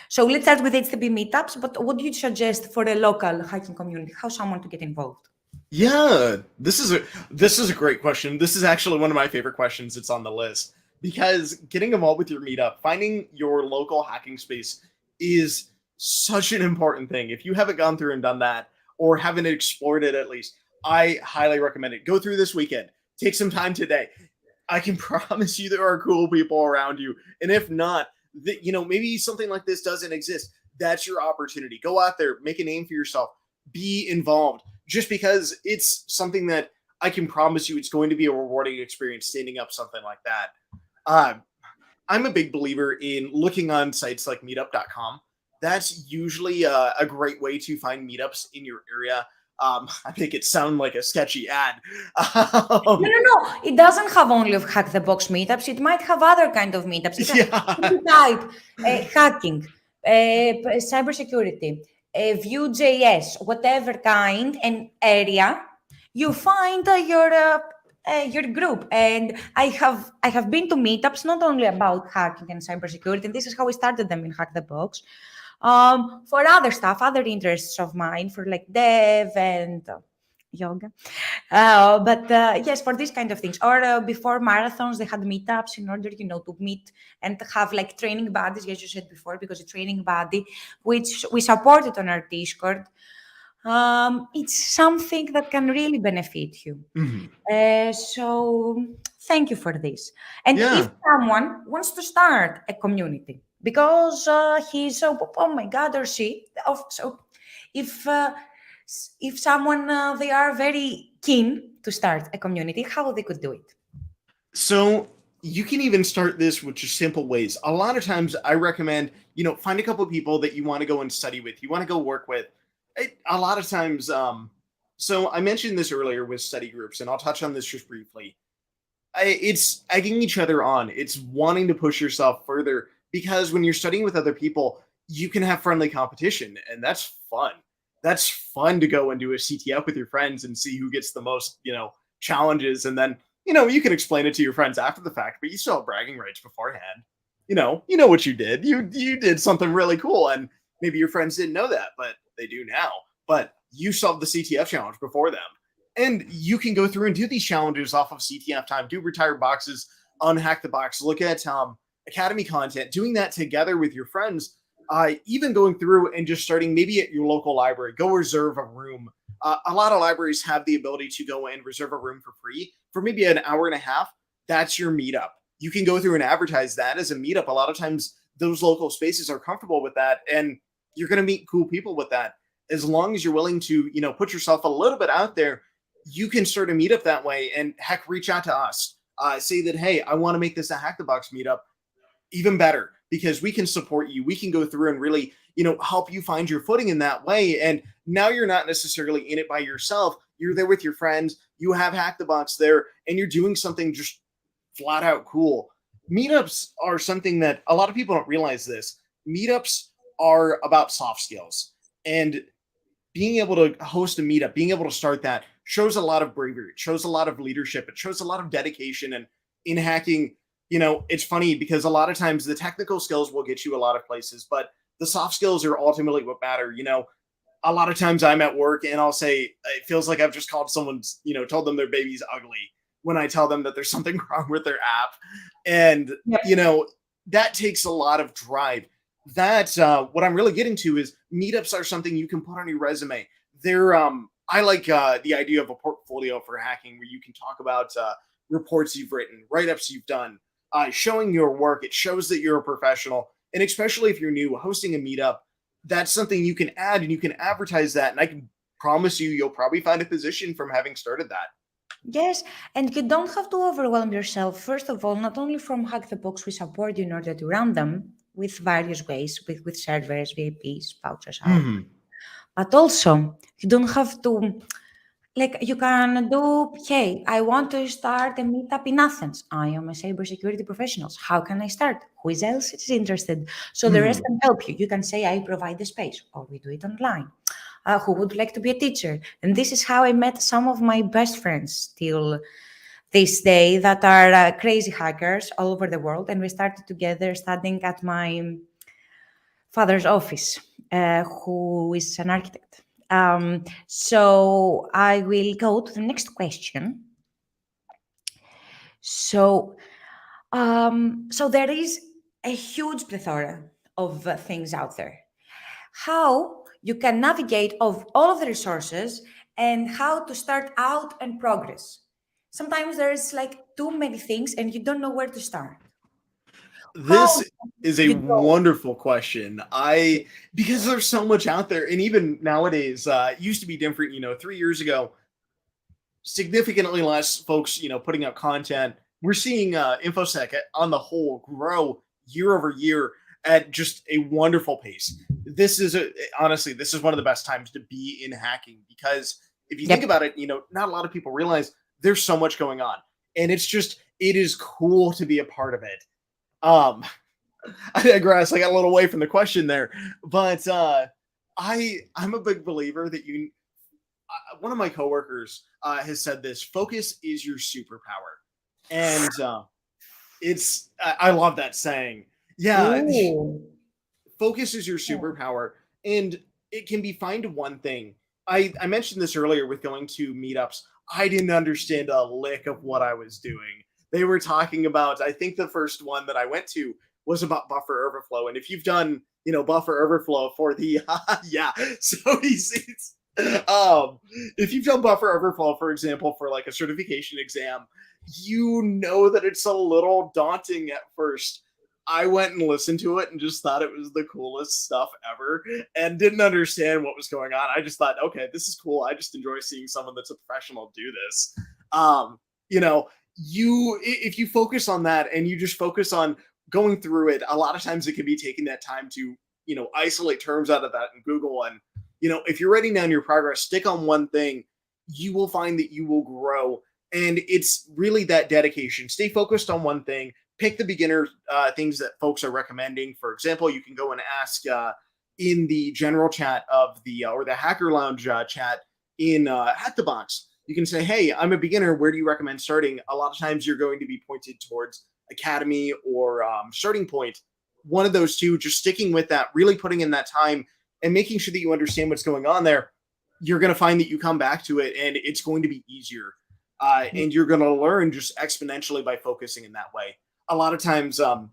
So let's start with HTB meetups, but what do you suggest for a local hiking community? How someone to get involved? Yeah, this is a great question. This is actually one of my favorite questions. It's on the list because getting involved with your meetup, finding your local hacking space is such an important thing. If you haven't gone through and done that or haven't explored it at least, I highly recommend it. Go through this weekend. Take some time today. I can promise you there are cool people around you. And if not, maybe something like this doesn't exist. That's your opportunity. Go out there, make a name for yourself, be involved. Just because it's something that I can promise you it's going to be a rewarding experience standing up something like that. I'm a big believer in looking on sites like meetup.com. That's usually a great way to find meetups in your area. I make it sound like a sketchy ad. No. It doesn't have only of Hack the Box meetups. It might have other kind of meetups. Type hacking, cybersecurity, Vue.js, whatever kind and area, you find your group. And I have been to meetups not only about hacking and cybersecurity, and this is how we started them in Hack the Box. For other stuff, other interests of mine, for like dev and yoga. Yes, for these kind of things. Or before marathons, they had meetups in order, to meet and have like training buddies, as you said before, because a training buddy, which we supported on our Discord. It's something that can really benefit you. Mm-hmm. So thank you for this. And Yeah. if someone wants to start a community, because he's oh my god, or she, so if someone they are very keen to start a community, how they could do it? So you can even start this with just simple ways. A lot of times I recommend, find a couple of people that you want to go and study with, you want to go work with. A lot of times, so I mentioned this earlier with study groups, and I'll touch on this just briefly. It's egging each other on. It's wanting to push yourself further, because when you're studying with other people, you can have friendly competition, and that's fun. That's fun to go and do a CTF with your friends and see who gets the most, challenges. And then, you can explain it to your friends after the fact, but you still have bragging rights beforehand. You know what you did. You did something really cool, and maybe your friends didn't know that, but they do now. But you solved the CTF challenge before them. And you can go through and do these challenges off of CTF time, do retired boxes, unhack the box, look at academy content, doing that together with your friends, even going through and just starting maybe at your local library, go reserve a room. A lot of libraries have the ability to go and reserve a room for free for maybe an hour and a half. That's your meetup. You can go through and advertise that as a meetup. A lot of times those local spaces are comfortable with that, and you're going to meet cool people with that. As long as you're willing to, put yourself a little bit out there, you can start a meetup that way, and heck, reach out to us. Say that, hey, I want to make this a Hack the Box meetup. Even better, because we can support you. We can go through and really, help you find your footing in that way. And now you're not necessarily in it by yourself. You're there with your friends. You have Hack the Box there, and you're doing something just flat out cool. Meetups are something that a lot of people don't realize this. Meetups are about soft skills, and being able to host a meetup, being able to start that shows a lot of bravery. It shows a lot of leadership. It shows a lot of dedication. And in hacking, it's funny because a lot of times the technical skills will get you a lot of places, but the soft skills are ultimately what matter. A lot of times I'm at work and I'll say, it feels like I've just called someone's, told them their baby's ugly when I tell them that there's something wrong with their app. And, that takes a lot of drive. That what I'm really getting to is meetups are something you can put on your resume. They're I like the idea of a portfolio for hacking where you can talk about reports you've written, write-ups you've done, showing your work. It shows that you're a professional. And especially if you're new, hosting a meetup, that's something you can add and you can advertise that. And I can promise you'll probably find a position from having started that. Yes, and you don't have to overwhelm yourself. First of all, not only from Hack the Box, we support you in order to run them with various ways, with servers, VIPs, vouchers out. But also, you don't have to, you can do, hey, I want to start a meetup in Athens. I am a cybersecurity professional. How can I start? Who else is interested? So the rest can help you. You can say, I provide the space, or we do it online. Who would like to be a teacher? And this is how I met some of my best friends till this day that are crazy hackers all over the world. And we started together studying at my father's office, who is an architect. So I will go to the next question. So there is a huge plethora of things out there. How you can navigate of all of the resources and how to start out and progress. Sometimes there's too many things and you don't know where to start. This is a wonderful question. Because there's so much out there, and even nowadays, it used to be different. 3 years ago, significantly less folks, putting out content. We're seeing infosec on the whole grow year over year at just a wonderful pace. This is honestly, this is one of the best times to be in hacking because if you think about it, not a lot of people realize there's so much going on, and it is cool to be a part of it. I digress. I got a little away from the question there, but I'm a big believer that one of my coworkers has said this: focus is your superpower, and I love that saying. Yeah, focus is your superpower, and it can be fine to one thing. I mentioned this earlier with going to meetups. I didn't understand a lick of what I was doing. They were talking about, I think the first one that I went to was about buffer overflow. And if you've done, buffer overflow for the, Soti seats, if you've done buffer overflow, for example, for a certification exam, that it's a little daunting at first. I went and listened to it and just thought it was the coolest stuff ever and didn't understand what was going on. I just thought, okay, this is cool. I just enjoy seeing someone that's a professional do this. If you focus on that and you just focus on going through it, a lot of times it can be taking that time to, isolate terms out of that in Google. And, if you're writing down your progress, stick on one thing, you will find that you will grow. And it's really that dedication. Stay focused on one thing. Pick the beginner things that folks are recommending. For example, you can go and ask in the general chat of or the Hacker Lounge chat in Hack the Box. You can say, hey, I'm a beginner. Where do you recommend starting? A lot of times you're going to be pointed towards Academy or Starting Point. One of those two, just sticking with that, really putting in that time and making sure that you understand what's going on there. You're going to find that you come back to it and it's going to be easier. And you're going to learn just exponentially by focusing in that way. A lot of times I'm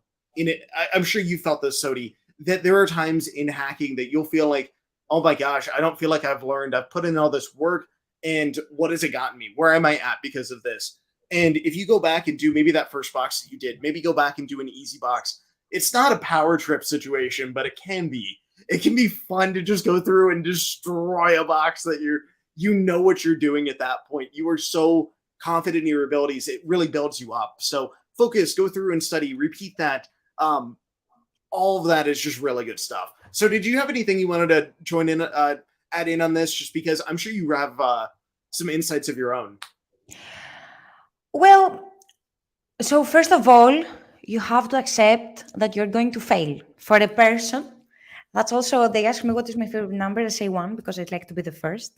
sure you felt this, Soti, that there are times in hacking that you'll feel like, oh my gosh, I don't feel like I've learned. I've put in all this work. And what has it gotten me? Where am I at because of this? And if you go back and do maybe that first box that you did, maybe go back and do an easy box. It's not a power trip situation, but it can be. It can be fun to just go through and destroy a box that you know what you're doing at that point. You are so confident in your abilities. It really builds you up. So focus, go through and study, repeat that. All of that is just really good stuff. So did you have anything you wanted to join in, add in on this? Just because I'm sure you have some insights of your own. Well, so first of all, you have to accept that you're going to fail. For a person, that's also, they ask me what is my favorite number. I say one because I'd like to be the first.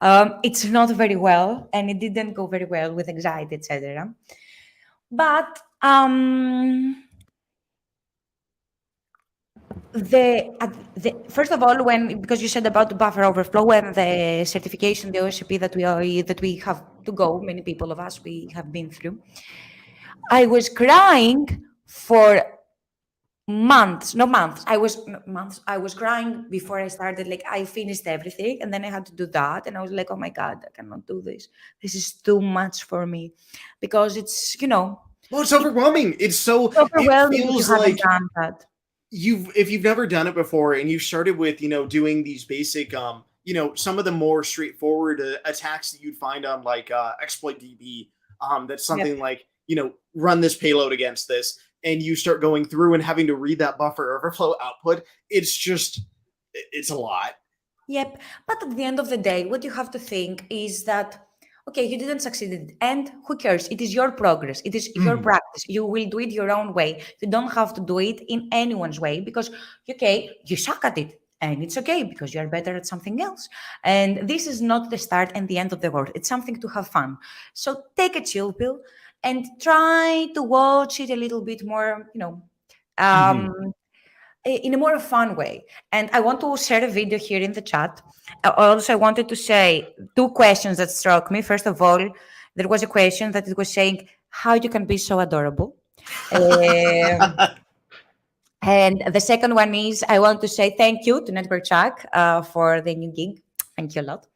It's not very well, and it didn't go very well with anxiety, etc. But the first of all, when, because you said about the buffer overflow and the certification, the OSCP that we have to go, many people of us we have been through. I was crying for months. I was crying before I started. Like, I finished everything, and then I had to do that, and I was like, oh my God, I cannot do this. This is too much for me, because it's, well, it's overwhelming. It's so, overwhelming it if you feels haven't like done that. if you've never done it before and you started with, doing these basic, some of the more straightforward attacks that you'd find on like exploit DB, that's something like, run this payload against this, and you start going through and having to read that buffer overflow output. It's a lot. Yep. But at the end of the day, what you have to think is that, okay, you didn't succeed, and who cares? It is your progress. It is your practice. You will do it your own way. You don't have to do it in anyone's way, because, okay, you suck at it. And it's okay, because you're better at something else. And this is not the start and the end of the world. It's something to have fun. So take a chill pill and try to watch it a little bit more, in a more fun way. And I want to share a video here in the chat. Also, I wanted to say two questions that struck me. First of all, there was a question that it was saying how you can be so adorable. And the second one is, I want to say thank you to Network Chuck for the new gig. Thank you a lot.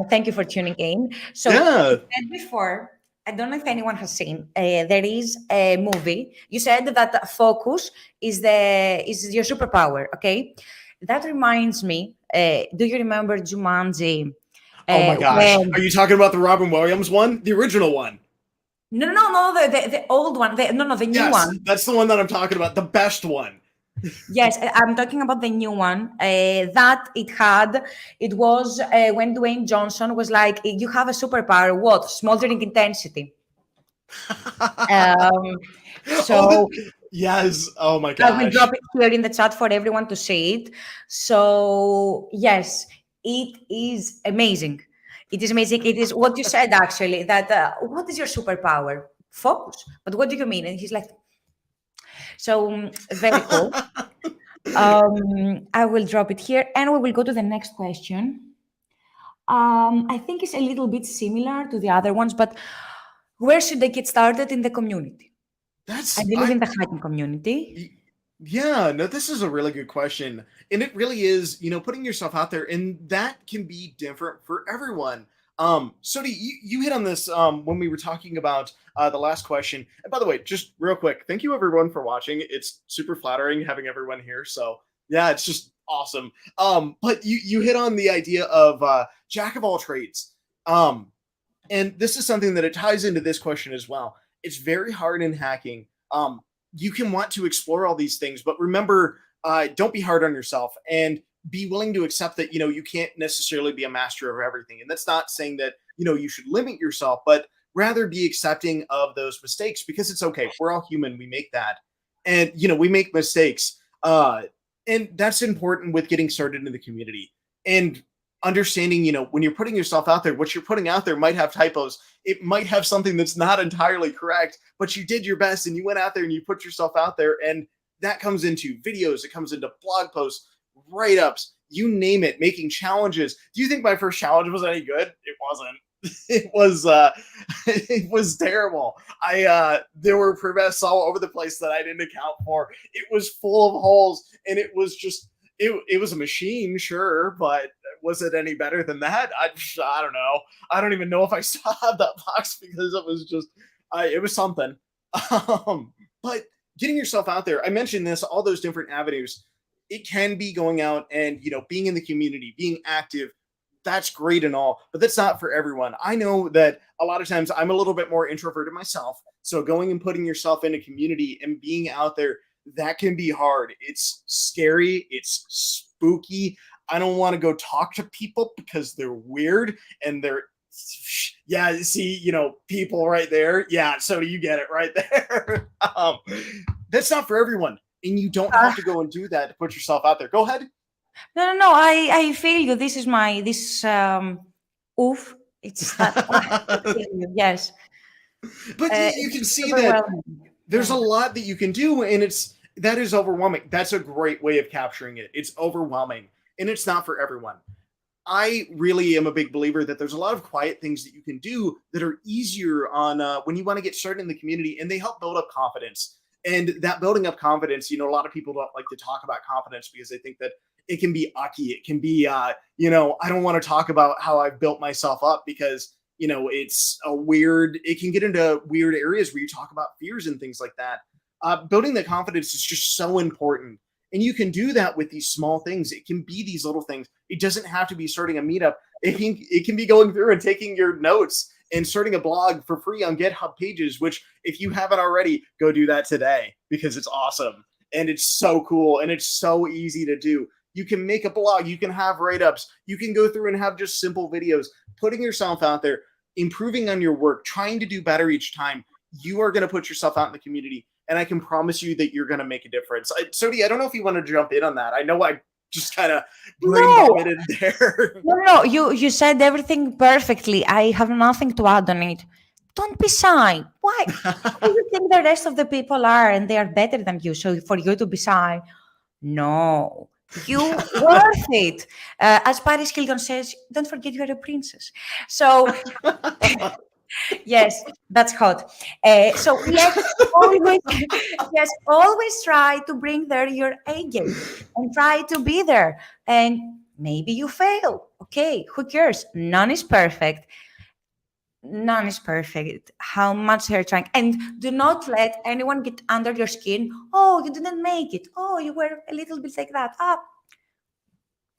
Thank you for tuning in. So, I said before, I don't know if anyone has seen, there is a movie. You said that focus is your superpower, okay? That reminds me, do you remember Jumanji? Oh my gosh. Are you talking about the Robin Williams one? The original one? No, the old one. The new one. That's the one that I'm talking about. The best one. Yes, I'm talking about the new one. That it was when Dwayne Johnson was like, you have a superpower, what? Smoldering intensity. Yes. Oh my gosh. I will drop it here in the chat for everyone to see it. So yes, it is amazing. It is amazing. It is what you said, actually, that what is your superpower? Focus. But what do you mean? And he's like, so very cool. I will drop it here, and we will go to the next question. I think it's a little bit similar to the other ones, but where should they get started in the community? I believe in the hacking community. Yeah, no, this is a really good question. And it really is, putting yourself out there, and that can be different for everyone. Soti, you hit on this when we were talking about the last question. And by the way, just real quick, thank you everyone for watching. It's super flattering having everyone here. So yeah, it's just awesome. But you hit on the idea of jack of all trades. And this is something that it ties into this question as well. It's very hard in hacking. You can want to explore all these things, but remember, don't be hard on yourself, and be willing to accept that, you can't necessarily be a master of everything. And that's not saying that, you should limit yourself, but rather be accepting of those mistakes, because it's okay. We're all human. We make that. And, we make mistakes. And that's important with getting started in the community, and understanding, when you're putting yourself out there, what you're putting out there might have typos. It might have something that's not entirely correct, but you did your best and you went out there and you put yourself out there. And that comes into videos. It comes into blog posts, write-ups, you name it, making challenges. Do you think my first challenge was any good? It wasn't. It was terrible. There were prevents all over the place that I didn't account for. It was full of holes, and it was just, it was a machine, sure, but was it any better than that? I don't know. I don't even know if I still have that box, because it was just, it was something. But getting yourself out there, I mentioned this, all those different avenues. It can be going out and, being in the community, being active, that's great and all, but that's not for everyone. I know that a lot of times I'm a little bit more introverted myself. So going and putting yourself in a community and being out there, that can be hard. It's scary. It's spooky. I don't want to go talk to people because they're weird and they're, yeah, see, people right there. Yeah. So you get it right there. That's not for everyone. And you don't have to go and do that to put yourself out there. Go ahead. No. I feel you. This is oof. It's yes. But you can see that there's a lot that you can do, and that is overwhelming. That's a great way of capturing it. It's overwhelming, and it's not for everyone. I really am a big believer that there's a lot of quiet things that you can do that are easier on when you want to get started in the community, and they help build up confidence. And that building up confidence, a lot of people don't like to talk about confidence because they think that it can be ucky. It can be, I don't want to talk about how I've built myself up because, it's it can get into weird areas where you talk about fears and things like that. Building the confidence is just so important. And you can do that with these small things. It can be these little things. It doesn't have to be starting a meetup. It can be going through and taking your notes and starting a blog for free on GitHub pages, which if you haven't already, go do that today because it's awesome. And it's so cool. And it's so easy to do. You can make a blog. You can have write-ups. You can go through and have just simple videos, putting yourself out there, improving on your work, trying to do better each time. You are going to put yourself out in the community. And I can promise you that you're going to make a difference. Soti, I don't know if you want to jump in on that. I know I just kind of brain-vomited there. No. You said everything perfectly. I have nothing to add on it. Don't be shy. Why? Who do you think the rest of the people are and they are better than you? So for you to be shy? No. You worth it. As Paris Hilton says, don't forget you're a princess. So... Yes, that's hot. So always try to bring there your A game and try to be there. And maybe you fail. Okay, who cares? None is perfect. How much they're trying. And do not let anyone get under your skin. Oh, you didn't make it. Oh, you were a little bit like that.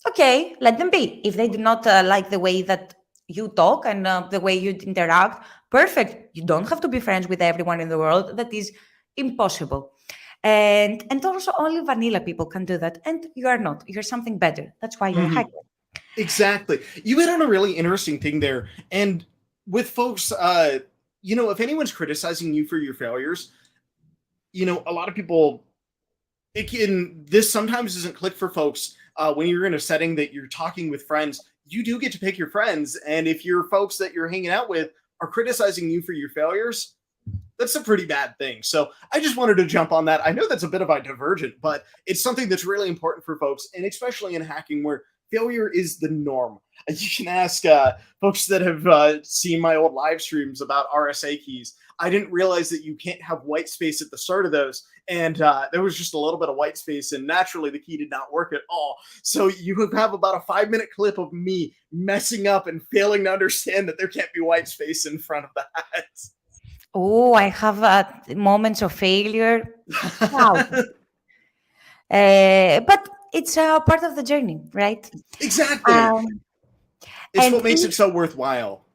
Okay, let them be. If they do not like the way that you talk and the way you interact, perfect. You don't have to be friends with everyone in the world. That is impossible. And also only vanilla people can do that. And you are not. You're something better. That's why you're a hacker. Exactly. You hit on a really interesting thing there. And with folks, if anyone's criticizing you for your failures, a lot of people, this sometimes doesn't click for folks when you're in a setting that you're talking with friends. You do get to pick your friends. And if your folks that you're hanging out with are criticizing you for your failures, that's a pretty bad thing. So I just wanted to jump on that. I know that's a bit of a divergent, but it's something that's really important for folks, and especially in hacking where failure is the norm. You can ask folks that have seen my old live streams about RSA keys. I didn't realize that you can't have white space at the start of those. And there was just a little bit of white space, and naturally the key did not work at all. So you have about a 5-minute clip of me messing up and failing to understand that there can't be white space in front of that. Oh, I have moments of failure. Wow. But it's part of the journey, right? Exactly. It's what makes it so worthwhile.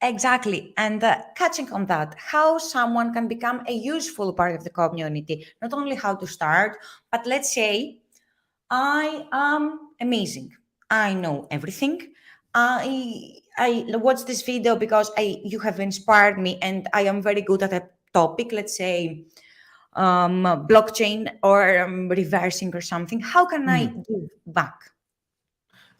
Exactly. And catching on that, how someone can become a useful part of the community, not only how to start, but let's say I am amazing. I know everything. I watched this video because you have inspired me and I am very good at a topic, let's say blockchain or reversing or something. How can I give back?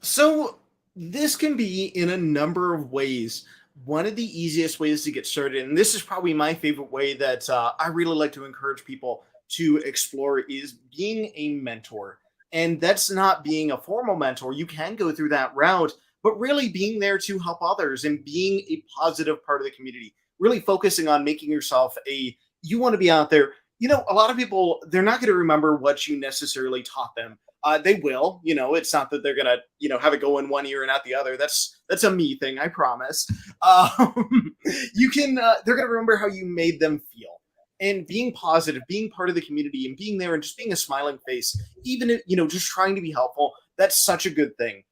So this can be in a number of ways. One of the easiest ways to get started, and this is probably my favorite way that I really like to encourage people to explore, is being a mentor. And that's not being a formal mentor. You can go through that route, but really being there to help others and being a positive part of the community, really focusing on making yourself you want to be out there. A lot of people, they're not going to remember what you necessarily taught them. They will, it's not that they're going to, have it go in one ear and out the other. That's a me thing, I promise. They're going to remember how you made them feel. And being positive, being part of the community and being there and just being a smiling face, even if, just trying to be helpful, that's such a good thing.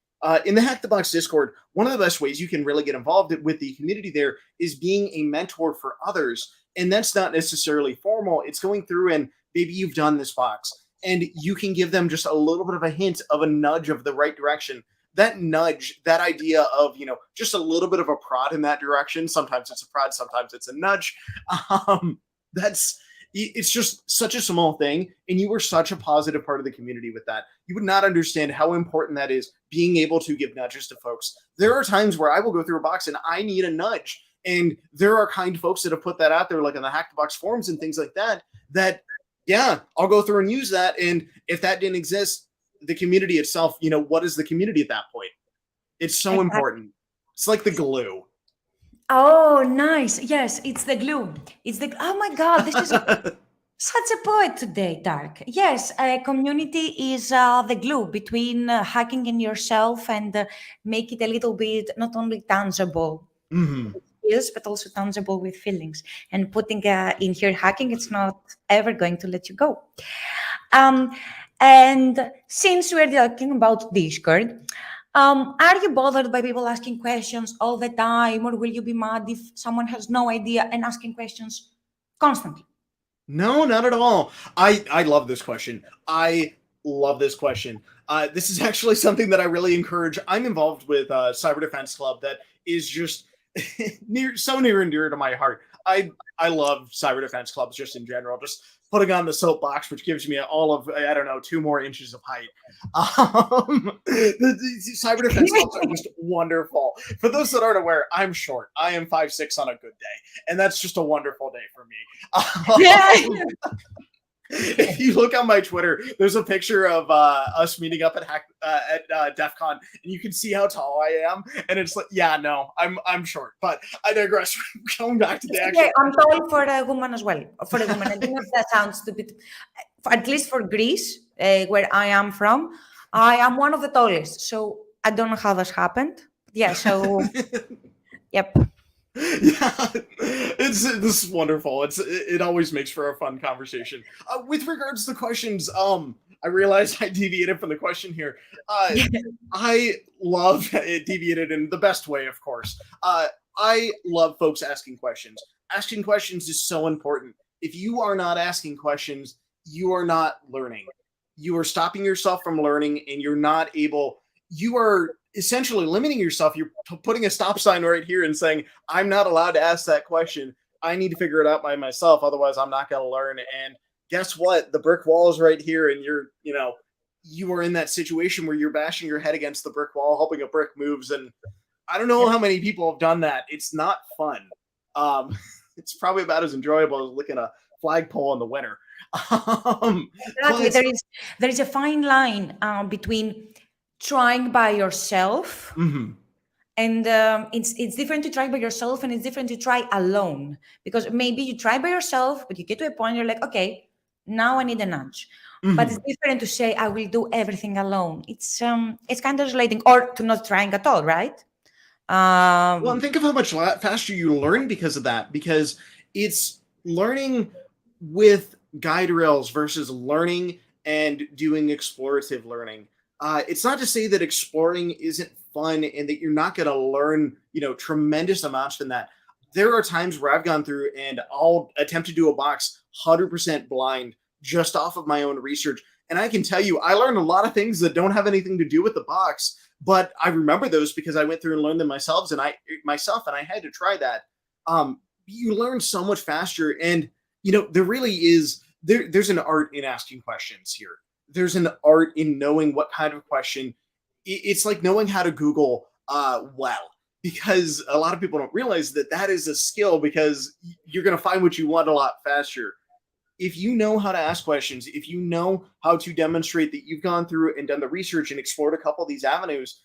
In the Hack the Box Discord, one of the best ways you can really get involved with the community there is being a mentor for others. And that's not necessarily formal. It's going through and maybe you've done this box and you can give them just a little bit of a hint of a nudge of the right direction. That nudge, that idea of, just a little bit of a prod in that direction. Sometimes it's a prod, sometimes it's a nudge. It's just such a small thing. And you were such a positive part of the community with that. You would not understand how important that is, being able to give nudges to folks. There are times where I will go through a box and I need a nudge. And there are kind folks that have put that out there, like in the Hack the Box forums and things like that, yeah, I'll go through and use that. And if that didn't exist, the community itself, what is the community at that point? It's so important. It's like the glue. Oh, nice. Yes, it's the glue. Oh my God, this is such a poet today, Dark. Yes, community is the glue between hacking in yourself and make it a little bit not only tangible with skills, but also tangible with feelings. And putting in here hacking, it's not ever going to let you go. And since we're talking about Discord, are you bothered by people asking questions all the time, or will you be mad if someone has no idea and asking questions constantly? No, not at all. I love this question. I love this question. This is actually something that I really encourage. I'm involved with a cyber defense club that is just so near and dear to my heart. I love cyber defense clubs just in general. Just putting on the soapbox, which gives me all of, 2 more inches of height. The cyber defense clubs are just wonderful. For those that aren't aware, I'm short. I am 5'6" on a good day. And that's just a wonderful day for me. Yeah. If you look on my Twitter, there's a picture of us meeting up at DEF CON, and you can see how tall I am. And it's like, yeah, no, I'm short, but I digress. Going back to the actual. Yeah, I'm tall for a woman as well. For a woman, I don't know if that sounds stupid. At least for Greece, where I am from, I am one of the tallest. So I don't know how this happened. Yeah. So, yep. Yeah, this is wonderful. It always makes for a fun conversation. With regards to questions, I realized I deviated from the question here. I love it deviated in the best way, of course. I love folks asking questions. Asking questions is so important. If you are not asking questions, you are not learning. You are stopping yourself from learning, and you're not able. You are essentially limiting yourself. You're putting a stop sign right here and saying, I'm not allowed to ask that question. I need to figure it out by myself. Otherwise, I'm not going to learn. And guess what? The brick wall is right here. And you are in that situation where you're bashing your head against the brick wall, hoping a brick moves. And I don't know how many people have done that. It's not fun. It's probably about as enjoyable as licking a flagpole in the winter. Exactly. There is a fine line between trying by yourself, and it's different to try by yourself, and it's different to try alone, because maybe you try by yourself, but you get to a point you're like, okay, now I need a nudge. But it's different to say I will do everything alone. It's kind of relating, or to not trying at all, right? Well, and think of how much faster you learn because of that, because it's learning with guide rails versus learning and doing explorative learning. It's not to say that exploring isn't fun and that you're not going to learn, tremendous amounts from that. There are times where I've gone through and I'll attempt to do a box 100% blind just off of my own research. And I can tell you, I learned a lot of things that don't have anything to do with the box, but I remember those because I went through and learned them myself, and I had to try that. You learn so much faster. And, there really is, there's an art in asking questions here. There's an art in knowing what kind of question. It's like knowing how to Google well, because a lot of people don't realize that is a skill, because you're going to find what you want a lot faster. If you know how to ask questions, if you know how to demonstrate that you've gone through and done the research and explored a couple of these avenues,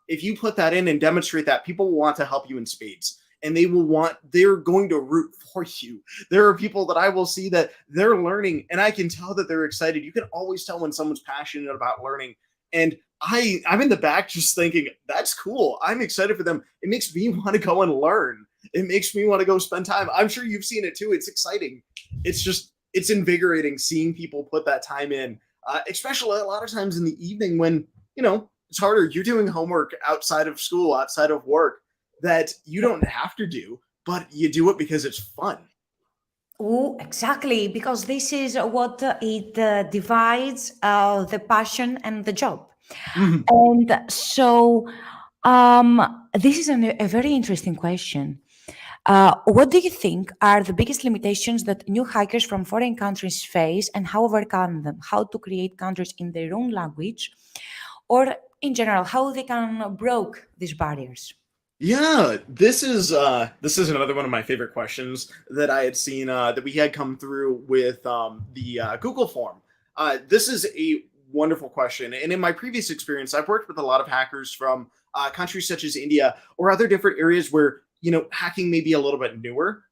if you put that in and demonstrate that, people will want to help you in spades. And they're going to root for you. There are people that I will see that they're learning, and I can tell that they're excited. You can always tell when someone's passionate about learning. And I'm in the back just thinking, that's cool. I'm excited for them. It makes me want to go and learn. It makes me want to go spend time. I'm sure you've seen it too. It's exciting. It's invigorating seeing people put that time in, especially a lot of times in the evening when, It's harder. You're doing homework outside of school, outside of work that you don't have to do, but you do it because it's fun. Oh, exactly, because this is what it divides the passion and the job. Mhm. And so, this is a very interesting question. What do you think are the biggest limitations that new hikers from foreign countries face and how overcome them? How to create countries in their own language, or in general, how they can break these barriers? Yeah, this is another one of my favorite questions that I had seen that we had come through with the Google form. This is a wonderful question, and in my previous experience, I've worked with a lot of hackers from countries such as India or other different areas where hacking may be a little bit newer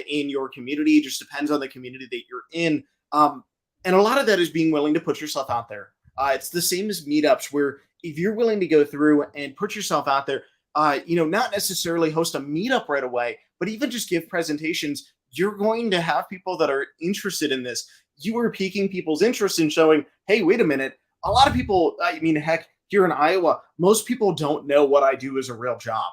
in your community. It just depends on the community that you're in, and a lot of that is being willing to put yourself out there. It's the same as meetups, where if you're willing to go through and put yourself out there, not necessarily host a meetup right away, but even just give presentations, you're going to have people that are interested in this. You are piquing people's interest in showing, hey, wait a minute. A lot of people, I mean, heck, here in Iowa, most people don't know what I do as a real job.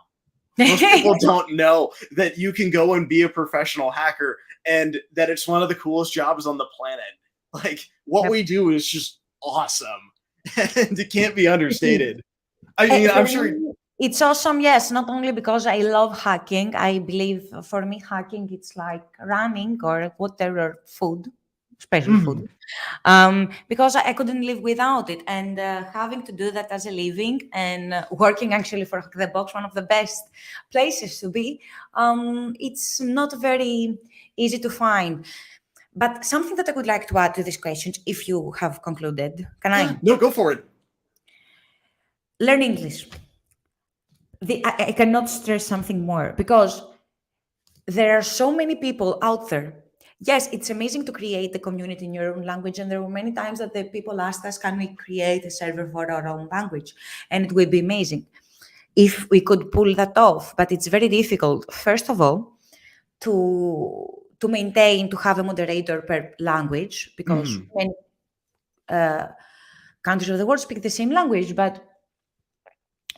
Most people don't know that you can go and be a professional hacker and that it's one of the coolest jobs on the planet. Like, what Yep. we do is just awesome and it can't be understated. I Eh, mean, for I'm sure. me, it's awesome, yes, not only because I love hacking. I believe for me, hacking it's like running or whatever food, especially food. Mhm. Because I couldn't live without it. And having to do that as a living and working actually for Hack the Box, one of the best places to be, it's not very easy to find. But something that I would like to add to this question, if you have concluded, can Yeah, I? no, go for it. Learn English. I cannot stress something more because there are so many people out there. Yes, it's amazing to create a community in your own language. And there were many times that the people asked us, can we create a server for our own language? And it would be amazing if we could pull that off. But it's very difficult, first of all, to maintain, to have a moderator per language, because Mhm. many uh, countries of the world speak the same language. But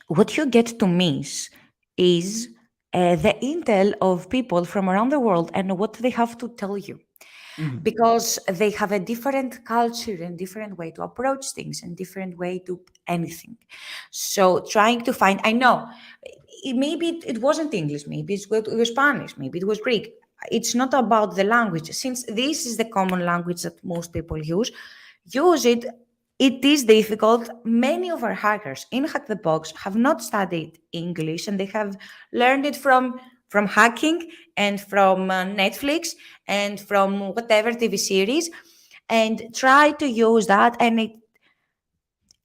what you get to miss is the intel of people from around the world and what they have to tell you, Mhm. because they have a different culture and different way to approach things and different way to anything. So trying to find, I know maybe it wasn't English, maybe it was Spanish, maybe it was Greek. It's not about the language, since this is the common language that most people use it. It is difficult. Many of our hackers in Hack the Box have not studied English, and they have learned it from hacking and from Netflix and from whatever TV series, and try to use that. And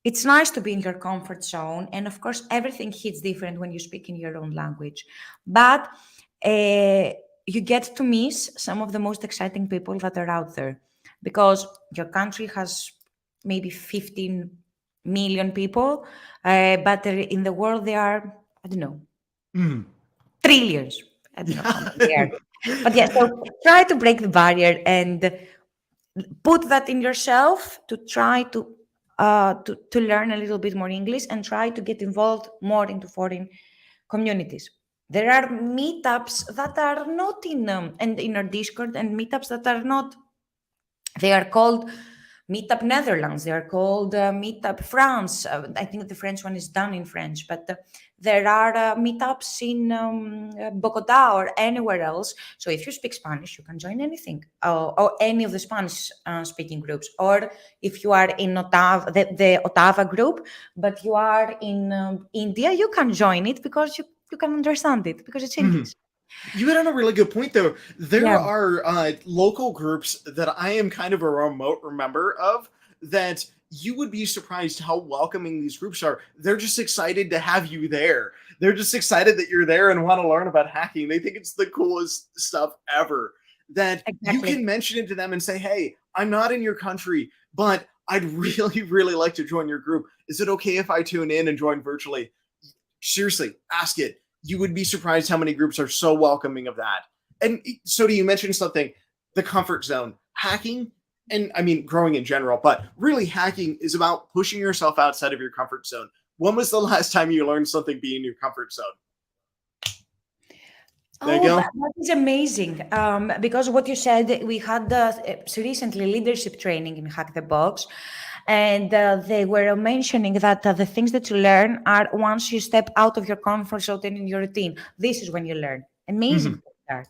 it's nice to be in your comfort zone. And of course, everything hits different when you speak in your own language. But you get to miss some of the most exciting people that are out there, because your country has maybe 15 million people, but in the world there are, I don't know, Mhm. trillions. I don't know how many there Yeah. are. But yeah, so try to break the barrier and put that in yourself to try to learn a little bit more English and try to get involved more into foreign communities. There are meetups that are not and in our Discord, and meetups that are not. They are called Meetup Netherlands. They are called Meetup France. I think the French one is done in French, but there are meetups in Bogota or anywhere else. So if you speak Spanish, you can join anything, or any of the Spanish speaking groups. Or if you are in Ottawa, the Ottawa group, but you are in India, you can join it because you can understand it because it's Mhm. English. You hit on a really good point, though. There Yeah, are local groups that I am kind of a remote member of that you would be surprised how welcoming these groups are. They're just excited to have you there. They're just excited that you're there and want to learn about hacking. They think it's the coolest stuff ever. That you exactly. can mention it to them and say, hey, I'm not in your country, but I'd really, really like to join your group. Is it okay if I tune in and join virtually? Seriously, ask it. You would be surprised how many groups are so welcoming of that. And Soti, you mentioned something, the comfort zone. Hacking, and I mean growing in general, but really hacking is about pushing yourself outside of your comfort zone. when was the last time you learned something being in your comfort zone? There you Oh, go. that is amazing. Because what you said, we had recently leadership training in Hack the Box, and they were mentioning that the things that you learn are once you step out of your comfort zone and in your routine. This is when you learn. Amazing, Mhm. Dark.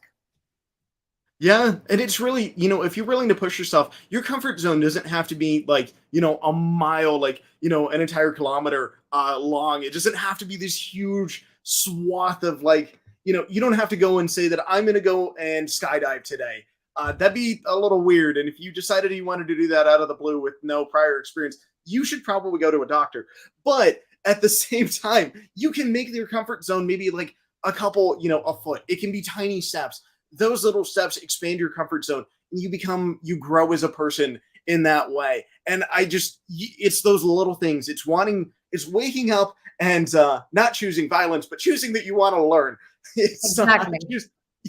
Yeah, and it's really, if you're willing to push yourself, your comfort zone doesn't have to be like, a mile, like, an entire kilometer long. It doesn't have to be this huge swath of like, you don't have to go and say that I'm going to go and skydive today. That'd be a little weird. And if you decided you wanted to do that out of the blue with no prior experience, you should probably go to a doctor. But at the same time, you can make your comfort zone maybe like a couple, a foot. It can be tiny steps. Those little steps expand your comfort zone and you grow as a person in that way. And it's those little things. It's waking up and not choosing violence, but choosing that you want to learn. It's Exactly.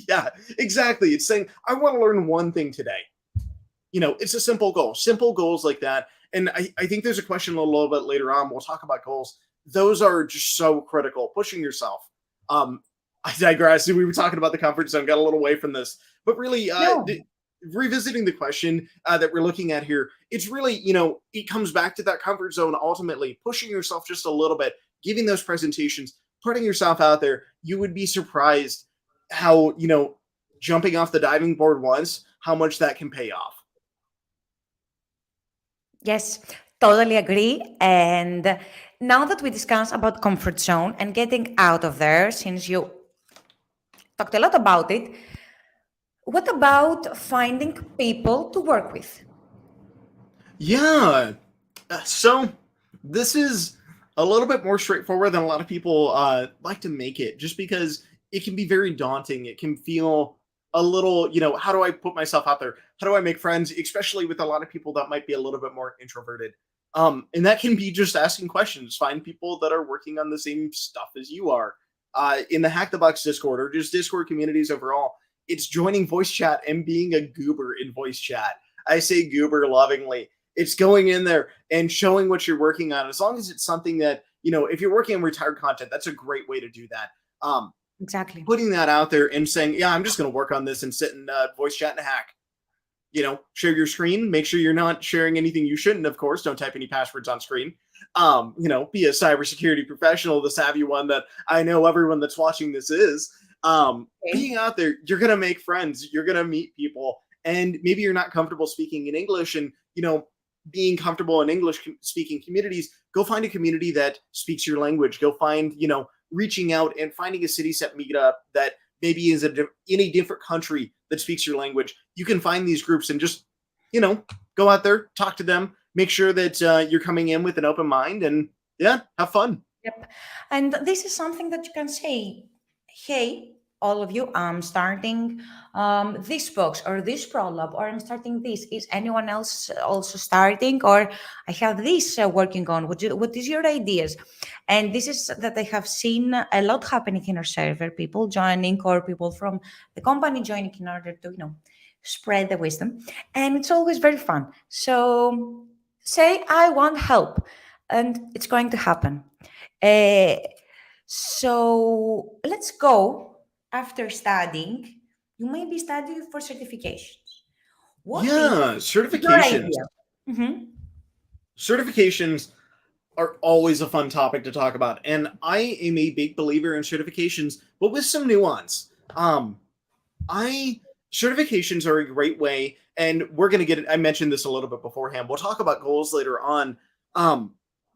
yeah, exactly. It's saying, I want to learn one thing today. It's a simple goal, simple goals like that. And I think there's a question a little bit later on. We'll talk about goals. Those are just so critical, pushing yourself. I digress. We were talking about the comfort zone, got a little away from this, but really, No, revisiting the question that we're looking at here, it's really, it comes back to that comfort zone, ultimately pushing yourself just a little bit, giving those presentations, putting yourself out there. You would be surprised how, jumping off the diving board once, how much that can pay off. yes, totally agree. And now that we discussed about comfort zone and getting out of there, since you talked a lot about it, what about finding people to work with? Yeah. So this is a little bit more straightforward than a lot of people like to make it, just because it can be very daunting. It can feel a little, how do I put myself out there? How do I make friends, especially with a lot of people that might be a little bit more introverted? And that can be just asking questions. Find people that are working on the same stuff as you are. In the Hack the Box Discord or just Discord communities overall, it's joining voice chat and being a goober in voice chat. I say goober lovingly. It's going in there and showing what you're working on. As long as it's something that, if you're working on retired content, that's a great way to do that. Exactly. Putting that out there and saying, yeah, I'm just going to work on this and sit in voice chat and hack. Share your screen. Make sure you're not sharing anything you shouldn't, of course. Don't type any passwords on screen. Be a cybersecurity professional, the savvy one that I know everyone that's watching this is. Being out there, you're going to make friends. You're going to meet people. And maybe you're not comfortable speaking in English and, being comfortable in English speaking communities, go find a community that speaks your language. Go find, reaching out and finding a city set meetup that maybe is in a different country that speaks your language. You can find these groups and just, go out there, talk to them, make sure that you're coming in with an open mind and have fun. Yep. And this is something that you can say, hey, all of you, I'm starting this box or this prolab, or I'm starting this. Is anyone else also starting? Or I have this working on. What is your ideas? And this is that I have seen a lot happening in our server, people joining or people from the company joining in order to, spread the wisdom. And it's always very fun. So say, I want help, and it's going to happen. Uh, so let's go after studying. You may be studying for certifications. What is Yeah, your certifications. idea? Mhm. Certifications are always a fun topic to talk about. And I am a big believer in certifications, but with some nuance. I certifications are a great way, and we're gonna get it. I mentioned this a little bit beforehand. We'll talk about goals later on.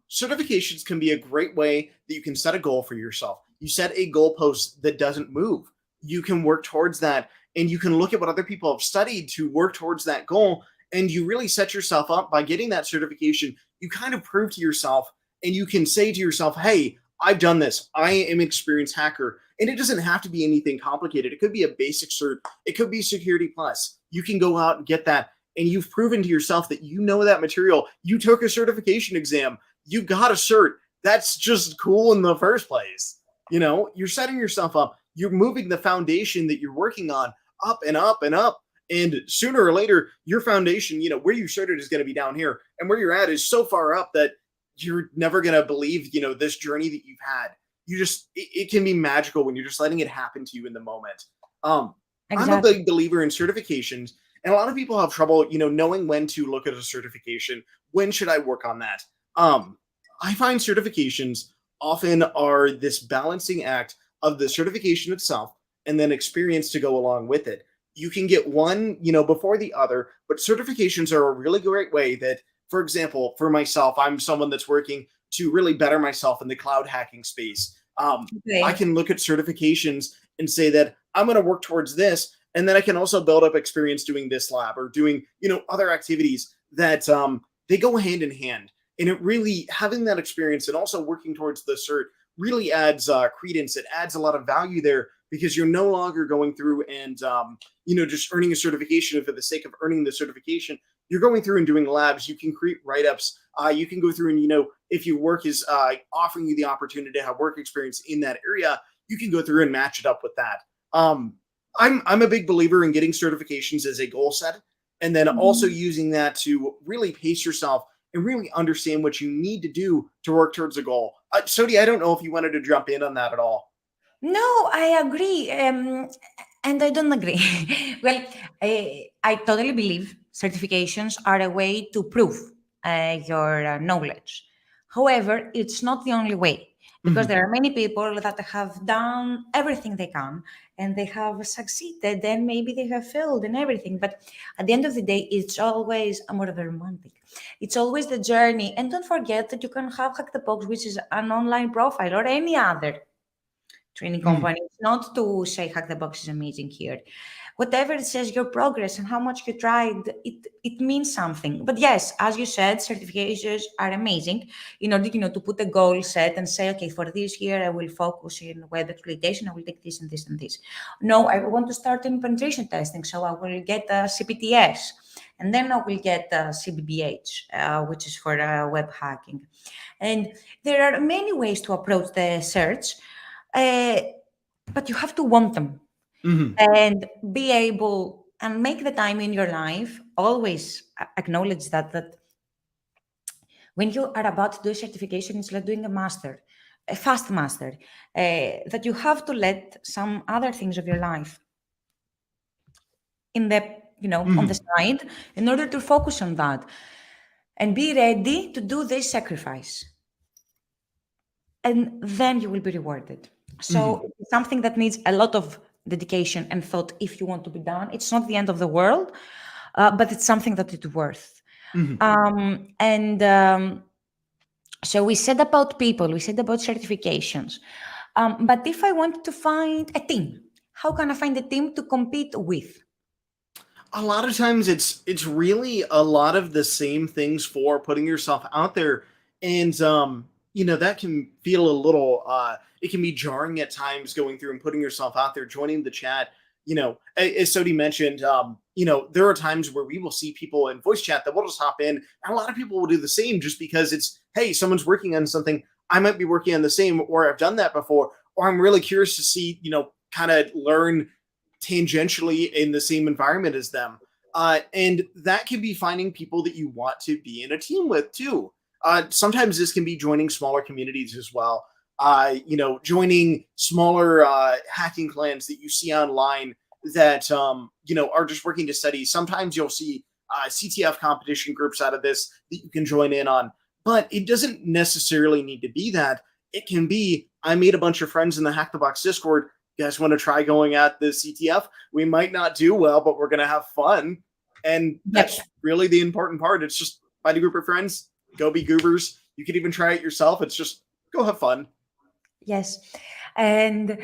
Certifications can be a great way that you can set a goal for yourself. You set a goalpost that doesn't move. You can work towards that, and you can look at what other people have studied to work towards that goal. And you really set yourself up by getting that certification. You kind of prove to yourself, and you can say to yourself, hey, I've done this. I am an experienced hacker. And it doesn't have to be anything complicated. It could be a basic cert. It could be Security Plus. You can go out and get that. And you've proven to yourself that you know that material. You took a certification exam. You got a cert. That's just cool in the first place. You're setting yourself up. You're moving the foundation that you're working on up and up and up. And sooner or later, your foundation, where you started is going to be down here. And where you're at is so far up that you're never going to believe, this journey that you've had. It can be magical when you're just letting it happen to you in the moment. I'm a Exactly. big believer in certifications, and a lot of people have trouble, knowing when to look at a certification. When should I work on that? I find certifications often are this balancing act of the certification itself and then experience to go along with it. You can get one, before the other, but certifications are a really great way that, for example, for myself, I'm someone that's working to really better myself in the cloud hacking space. I Okay. can look at certifications and say that I'm going to work towards this, and then I can also build up experience doing this lab or doing, other activities that they go hand in hand. And it really, having that experience and also working towards the cert really adds credence. It adds a lot of value there because you're no longer going through and just earning a certification for the sake of earning the certification. You're going through and doing labs. You can create write-ups. You can go through and, if your work is offering you the opportunity to have work experience in that area, you can go through and match it up with that. I'm a big believer in getting certifications as a goal set, and then also Mhm. using that to really pace yourself and really understand what you need to do to work towards a goal. Sodi, I don't know if you wanted to jump in on that at all. No, I agree. And I don't agree. Well, I totally believe certifications are a way to prove your knowledge. However, it's not the only way because Mhm. there are many people that have done everything they can and they have succeeded and maybe they have failed and everything. But at the end of the day, it's always a more of a romantic. It's always the journey. And don't forget that you can have Hack the Box, which is an online profile or any other training Mhm. company. It's not to say Hack the Box is amazing here. Whatever it says your progress and how much you tried, it means something. But yes, as you said, certifications are amazing in order, to put a goal set and say, okay, for this year I will focus in web exploitation, I will take this and this and this. No, I want to start in penetration testing, so I will get a CPTS. And then I will get CBBH, which is for web hacking. And there are many ways to approach the search, uh, but you have to want them Mhm. and be able and make the time in your life. Always acknowledge that when you are about to do a certification, it's like doing a master, a fast master, that you have to let some other things of your life in the on the Mhm. side in order to focus on that and be ready to do this sacrifice, and then you will be rewarded. So Mhm. it's something that needs a lot of dedication and thought if you want to be done. It's not the end of the world, but it's something that it's worth. Mhm. And so we said about people, we said about certifications. But if I want to find a team, how can I find a team to compete with? A lot of times it's really a lot of the same things for putting yourself out there, and that can feel a little it can be jarring at times going through and putting yourself out there, joining the chat. As Sodi mentioned, there are times where we will see people in voice chat that will just hop in, and a lot of people will do the same just because it's, hey, someone's working on something, I might be working on the same, or I've done that before, or I'm really curious to see, kind of learn tangentially in the same environment as them. And that can be finding people that you want to be in a team with too. Sometimes this can be joining smaller communities as well. Joining smaller hacking clans that you see online that are just working to study. Sometimes you'll see CTF competition groups out of this that you can join in on, but it doesn't necessarily need to be that. It can be, I made a bunch of friends in the Hack the Box Discord. You guys want to try going at the CTF? We might not do well, but we're going to have fun. And Yep. that's really the important part. It's just find a group of friends, go be goobers. You can even try it yourself. It's just go have fun. Yes. And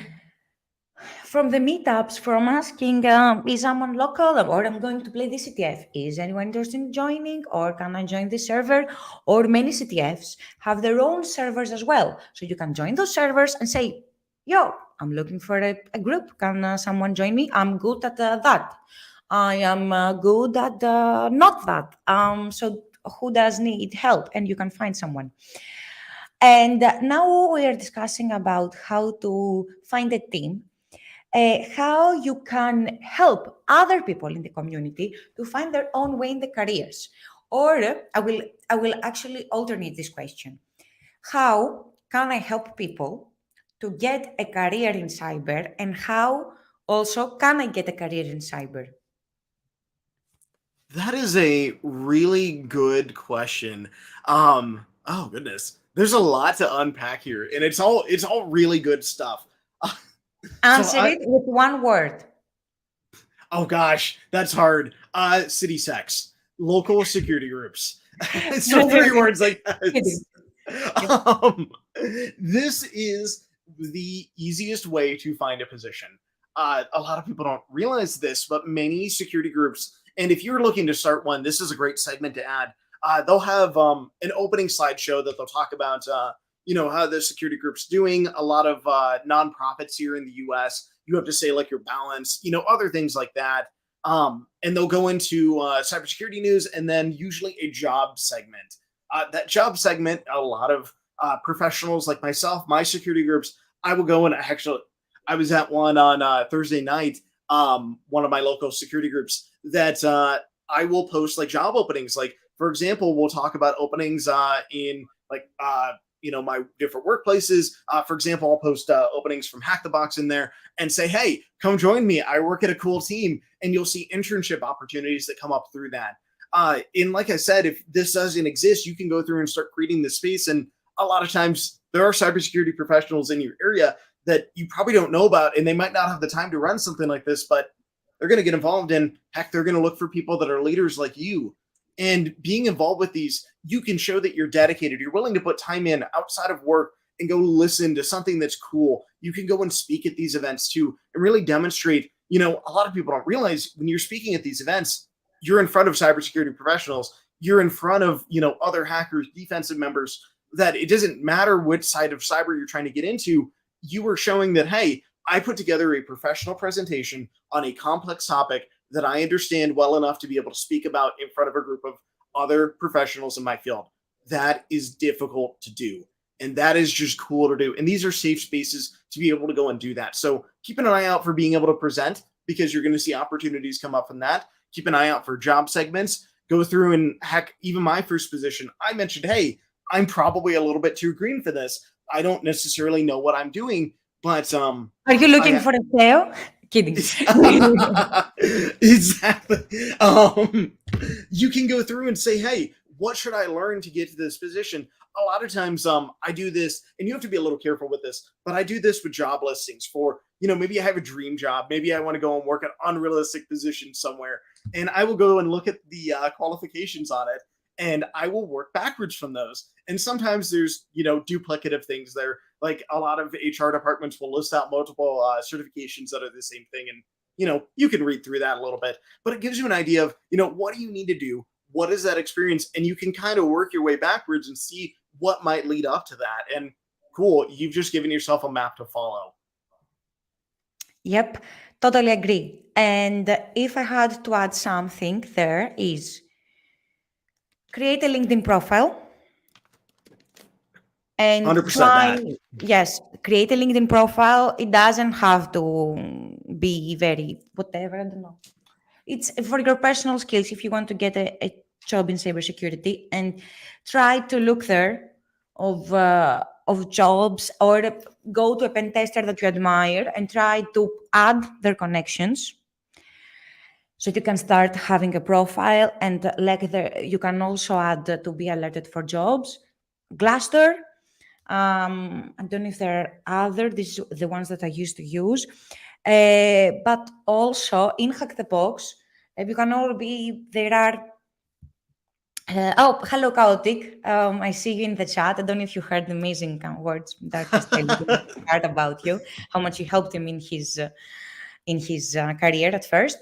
from the meetups, from asking, is someone local or I'm going to play the CTF? Is anyone interested in joining or can I join the server? Or many CTFs have their own servers as well. So you can join those servers and say, yo, I'm looking for a group. Can someone join me? I'm good at that. I am good at not that. So who does need help? And you can find someone. And now we are discussing about how to find a team, how you can help other people in the community to find their own way in the careers. Or I will actually alternate this question. How can I help people to get a career in cyber, and how also can I get a career in cyber? That is a really good question. Oh goodness, there's a lot to unpack here, and it's all really good stuff. So Answer it with one word. oh gosh, that's hard. City sex, local security groups. So three words like that. Kidding. Yep. This is the easiest way to find a position. A lot of people don't realize this, but many security groups, and if you're looking to start one, this is a great segment to add. They'll have an opening slideshow that they'll talk about, how the security group's doing. A lot of nonprofits here in the U.S. You have to say like your balance, other things like that. And they'll go into cybersecurity news and then usually a job segment. That job segment, a lot of professionals like myself, my security groups, I will go and I was at one on Thursday night, one of my local security groups that I will post like job openings. Like, for example, we'll talk about openings in like, my different workplaces. For example, I'll post openings from Hack the Box in there and say, hey, come join me. I work at a cool team, and you'll see internship opportunities that come up through that. And like I said, if this doesn't exist, you can go through and start creating this space. And a lot of times there are cybersecurity professionals in your area that you probably don't know about, and they might not have the time to run something like this, but they're going to get involved in, heck, they're going to look for people that are leaders like you. And being involved with these, you can show that you're dedicated. You're willing to put time in outside of work and go listen to something that's cool. You can go and speak at these events too and really demonstrate. A lot of people don't realize when you're speaking at these events, you're in front of cybersecurity professionals. You're in front of, other hackers, defensive members, that it doesn't matter which side of cyber you're trying to get into. You are showing that, hey, I put together a professional presentation on a complex topic that I understand well enough to be able to speak about in front of a group of other professionals in my field. That is difficult to do. And that is just cool to do. And these are safe spaces to be able to go and do that. So keep an eye out for being able to present, because you're going to see opportunities come up from that. Keep an eye out for job segments. Go through and heck, even my first position, I mentioned, hey, I'm probably a little bit too green for this. I don't necessarily know what I'm doing, but Are you looking for a SEO? Kidding. Exactly. You can go through and say, hey, what should I learn to get to this position? A lot of times I do this, and you have to be a little careful with this, but I do this with job listings for, maybe I have a dream job. Maybe I want to go and work an unrealistic position somewhere, and I will go and look at the qualifications on it, and I will work backwards from those. And sometimes there's, duplicative things there. Like a lot of HR departments will list out multiple certifications that are the same thing. And, you can read through that a little bit, but it gives you an idea of, what do you need to do? What is that experience? And you can kind of work your way backwards and see what might lead up to that. And cool, you've just given yourself a map to follow. Yep, totally agree. And if I had to add something, there is create a LinkedIn profile and 100% try, that. yes, create a LinkedIn profile. It doesn't have to be very whatever, I don't know. It's for your personal skills if you want to get a job in cybersecurity, and try to look there of jobs, or go to a pen tester that you admire and try to add their connections. So you can start having a profile, and you can also add to be alerted for jobs. Glassdoor. I don't know if there are other. These are the ones that I used to use. But also in Hack the Box, you can all be. There are. Hello, Chaotic. I see you in the chat. I don't know if you heard the amazing words Darkstar heard about you, how much you helped him in his career at first.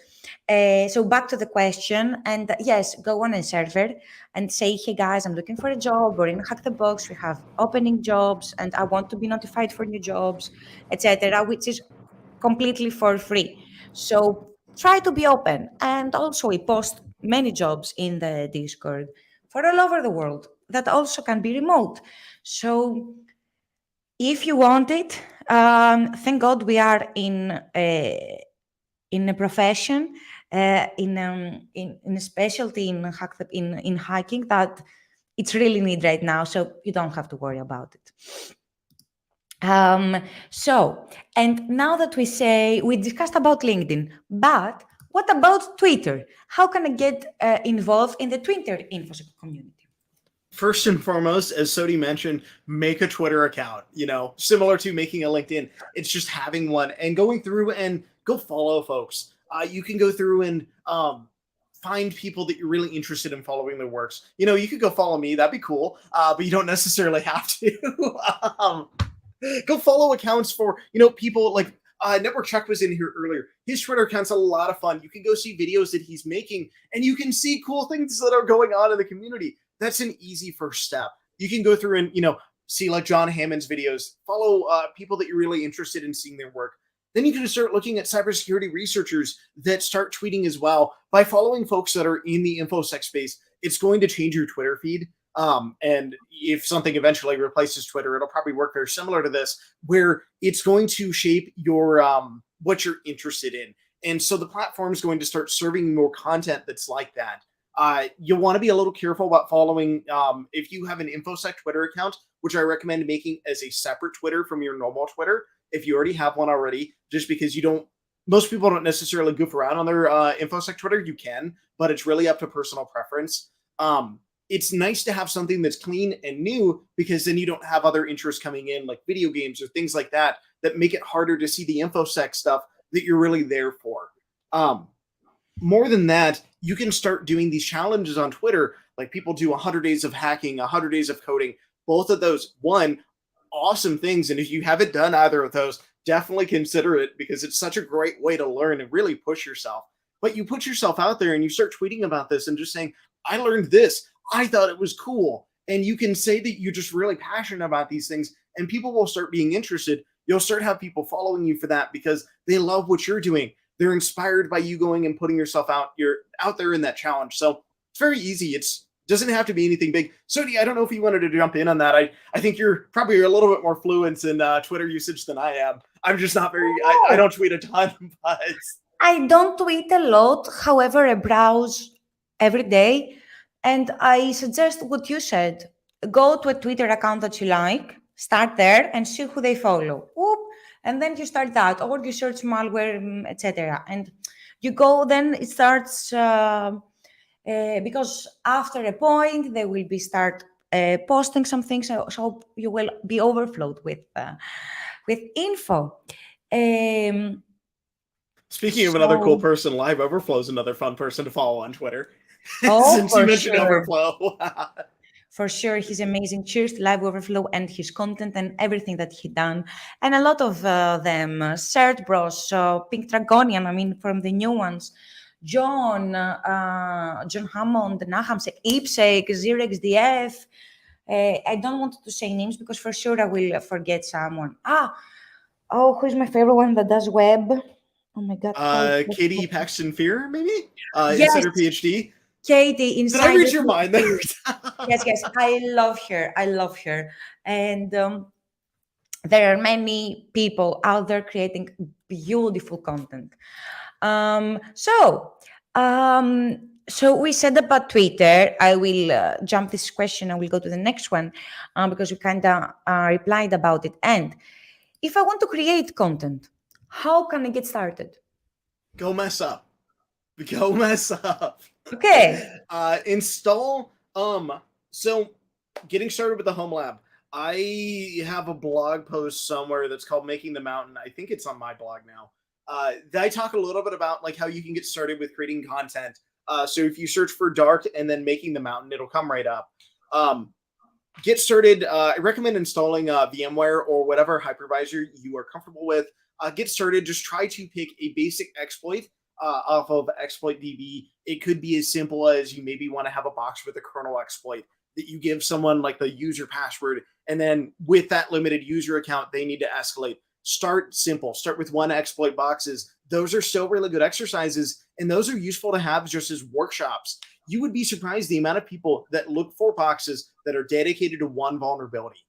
So back to the question, and yes, go on a server and say, hey guys, I'm looking for a job, or in Hack the Box we have opening jobs and I want to be notified for new jobs, etc., which is completely for free. So try to be open. And also we post many jobs in the Discord for all over the world that also can be remote. So if you want it, thank God we are in a profession in a specialty in hacking that it's really need right now. So you don't have to worry about it. And now that we discussed about LinkedIn, but what about Twitter? How can I get involved in the Twitter infosec community? First and foremost, as Soti mentioned, make a Twitter account, similar to making a LinkedIn. It's just having one and going through and go follow folks. You can go through and find people that you're really interested in following their works. You could go follow me. That'd be cool. But you don't necessarily have to. Go follow accounts for, people like Network Chuck was in here earlier. His Twitter account's a lot of fun. You can go see videos that he's making and you can see cool things that are going on in the community. That's an easy first step. You can go through and, see like John Hammond's videos, follow people that you're really interested in seeing their work. Then you can start looking at cybersecurity researchers that start tweeting as well. By following folks that are in the infosec space, it's going to change your Twitter feed. And if something eventually replaces Twitter, it'll probably work very similar to this, where it's going to shape your what you're interested in. And so the platform is going to start serving more content that's like that. You'll want to be a little careful about following, if you have an infosec Twitter account, which I recommend making as a separate Twitter from your normal Twitter. If you already have one already, just because most people don't necessarily goof around on their infosec Twitter. You can, but it's really up to personal preference. It's nice to have something that's clean and new, because then you don't have other interests coming in like video games or things like that make it harder to see the infosec stuff that you're really there for. More than that, you can start doing these challenges on Twitter, like people do 100 days of hacking, 100 days of coding. Both of those, awesome things. And if you haven't done either of those, definitely consider it, because it's such a great way to learn and really push yourself. But you put yourself out there and you start tweeting about this and just saying, I learned this. I thought it was cool. And you can say that you're just really passionate about these things, and people will start being interested. You'll start have people following you for that because they love what you're doing. They're inspired by you going and putting yourself out. You're out there in that challenge. So it's very easy. It doesn't have to be anything big. Soti, I don't know if you wanted to jump in on that. I think you're probably a little bit more fluent in Twitter usage than I am. I'm just not very, I don't tweet a ton, but. I don't tweet a lot. However, I browse every day. And I suggest what you said. Go to a Twitter account that you like, start there and see who they follow. Whoop, and then you start that, or you search malware, etc. And you go, then it starts, because after a point, they will be start posting some things, so you will be overflowed with info. Speaking of another cool person, Live Overflow is another fun person to follow on Twitter. Oh, Since you mentioned Overflow. For sure, he's amazing. Cheers to Live Overflow and his content and everything that he done. And a lot of them, Cert Bros, Pink Dragonian, from the new ones, John Hammond, Naham, Ipsec, XeroXDF. I don't want to say names because for sure I will forget someone. Who's my favorite one that does web? Oh my God. Katie Paxton Fear, maybe? Yes. Insider PhD. Katie, Did I read your mind there? Yes. I love her. And there are many people out there creating beautiful content. So we said about Twitter. I will jump this question. I will go to the next one because we kind of replied about it. And if I want to create content, how can I get started? Go mess up. Okay. Install. So getting started with the home lab. I have a blog post somewhere that's called Making the Mountain. I think it's on my blog now. I talk a little bit about like how you can get started with creating content. So if you search for Dark and then Making the Mountain, it'll come right up. Get started. I recommend installing VMware or whatever hypervisor you are comfortable with. Get started. Just try to pick a basic exploit off of exploit DB. It could be as simple as you maybe want to have a box with a kernel exploit that you give someone like the user password, and then with that limited user account, they need to escalate. Start simple. Start with one exploit boxes. Those are still really good exercises, and those are useful to have just as workshops. You would be surprised the amount of people that look for boxes that are dedicated to one vulnerability,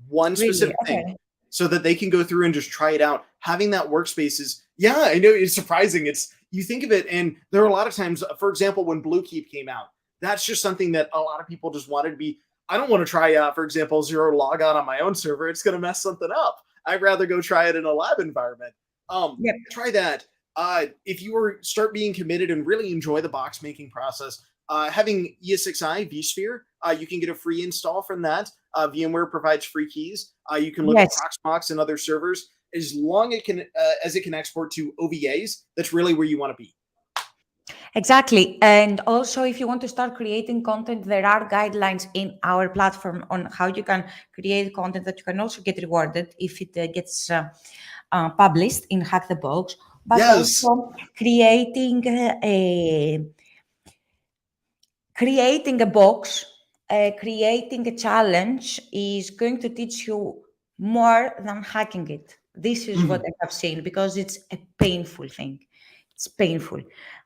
one specific thing, so that they can go through and just try it out. Having that workspace is, I know it's surprising. you think of it, and there are a lot of times, for example, when Bluekeep came out, that's just something that a lot of people just wanted to be. I don't want to try, for example, zero logon on my own server. It's going to mess something up. I'd rather go try it in a lab environment. Yep. Try that. If you start being committed and really enjoy the box making process, having ES6i vSphere, you can get a free install from that. VMware provides free keys. You can look at Proxmox and other servers as long as it can export to OVAs. That's really where you want to be. Exactly. And also, if you want to start creating content, there are guidelines in our platform on how you can create content that you can also get rewarded if it gets published in Hack the Box. But also creating a box, creating a challenge is going to teach you more than hacking it. This is what I have seen, because it's a painful thing. It's painful.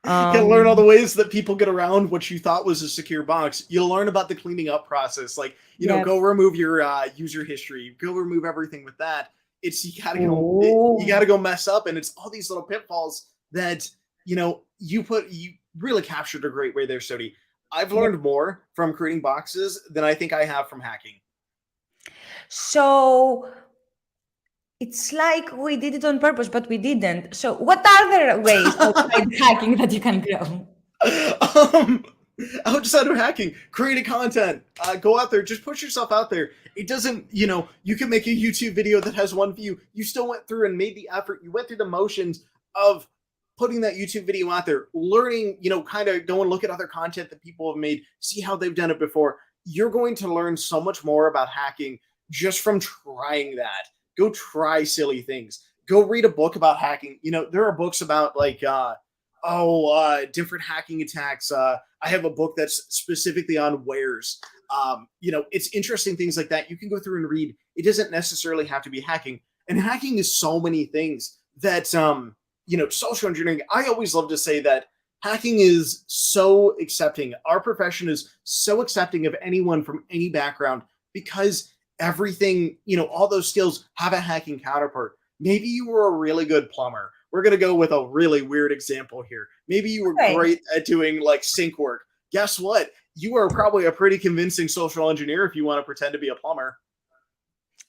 You'll learn all the ways that people get around what you thought was a secure box. You'll learn about the cleaning up process. Like, you know, go remove your user history. Go remove everything with that. You gotta go mess up, and it's all these little pitfalls that, you know, you really captured a great way there, Soti. I've learned more from creating boxes than I think I have from hacking. So it's like we did it on purpose, but we didn't. So what other ways outside hacking that you can grow? Outside of hacking, creating content, go out there, just push yourself out there. It doesn't, you know, you can make a YouTube video that has 1 view. You still went through and made the effort. You went through the motions of putting that YouTube video out there, learning, you know, kind of go and look at other content that people have made, see how they've done it before. You're going to learn so much more about hacking just from trying that. Go try silly things. Go read a book about hacking. You know, there are books about like, different hacking attacks. I have a book that's specifically on wares. You know, it's interesting things like that. You can go through and read. It doesn't necessarily have to be hacking. And hacking is so many things that, you know, social engineering, I always love to say that hacking is so accepting. Our profession is so accepting of anyone from any background, because everything, you know, all those skills have a hacking counterpart. Maybe you were a really good plumber. We're going to go with a really weird example here. Maybe you were great at doing like sync work. Guess what? You are probably a pretty convincing social engineer if you want to pretend to be a plumber.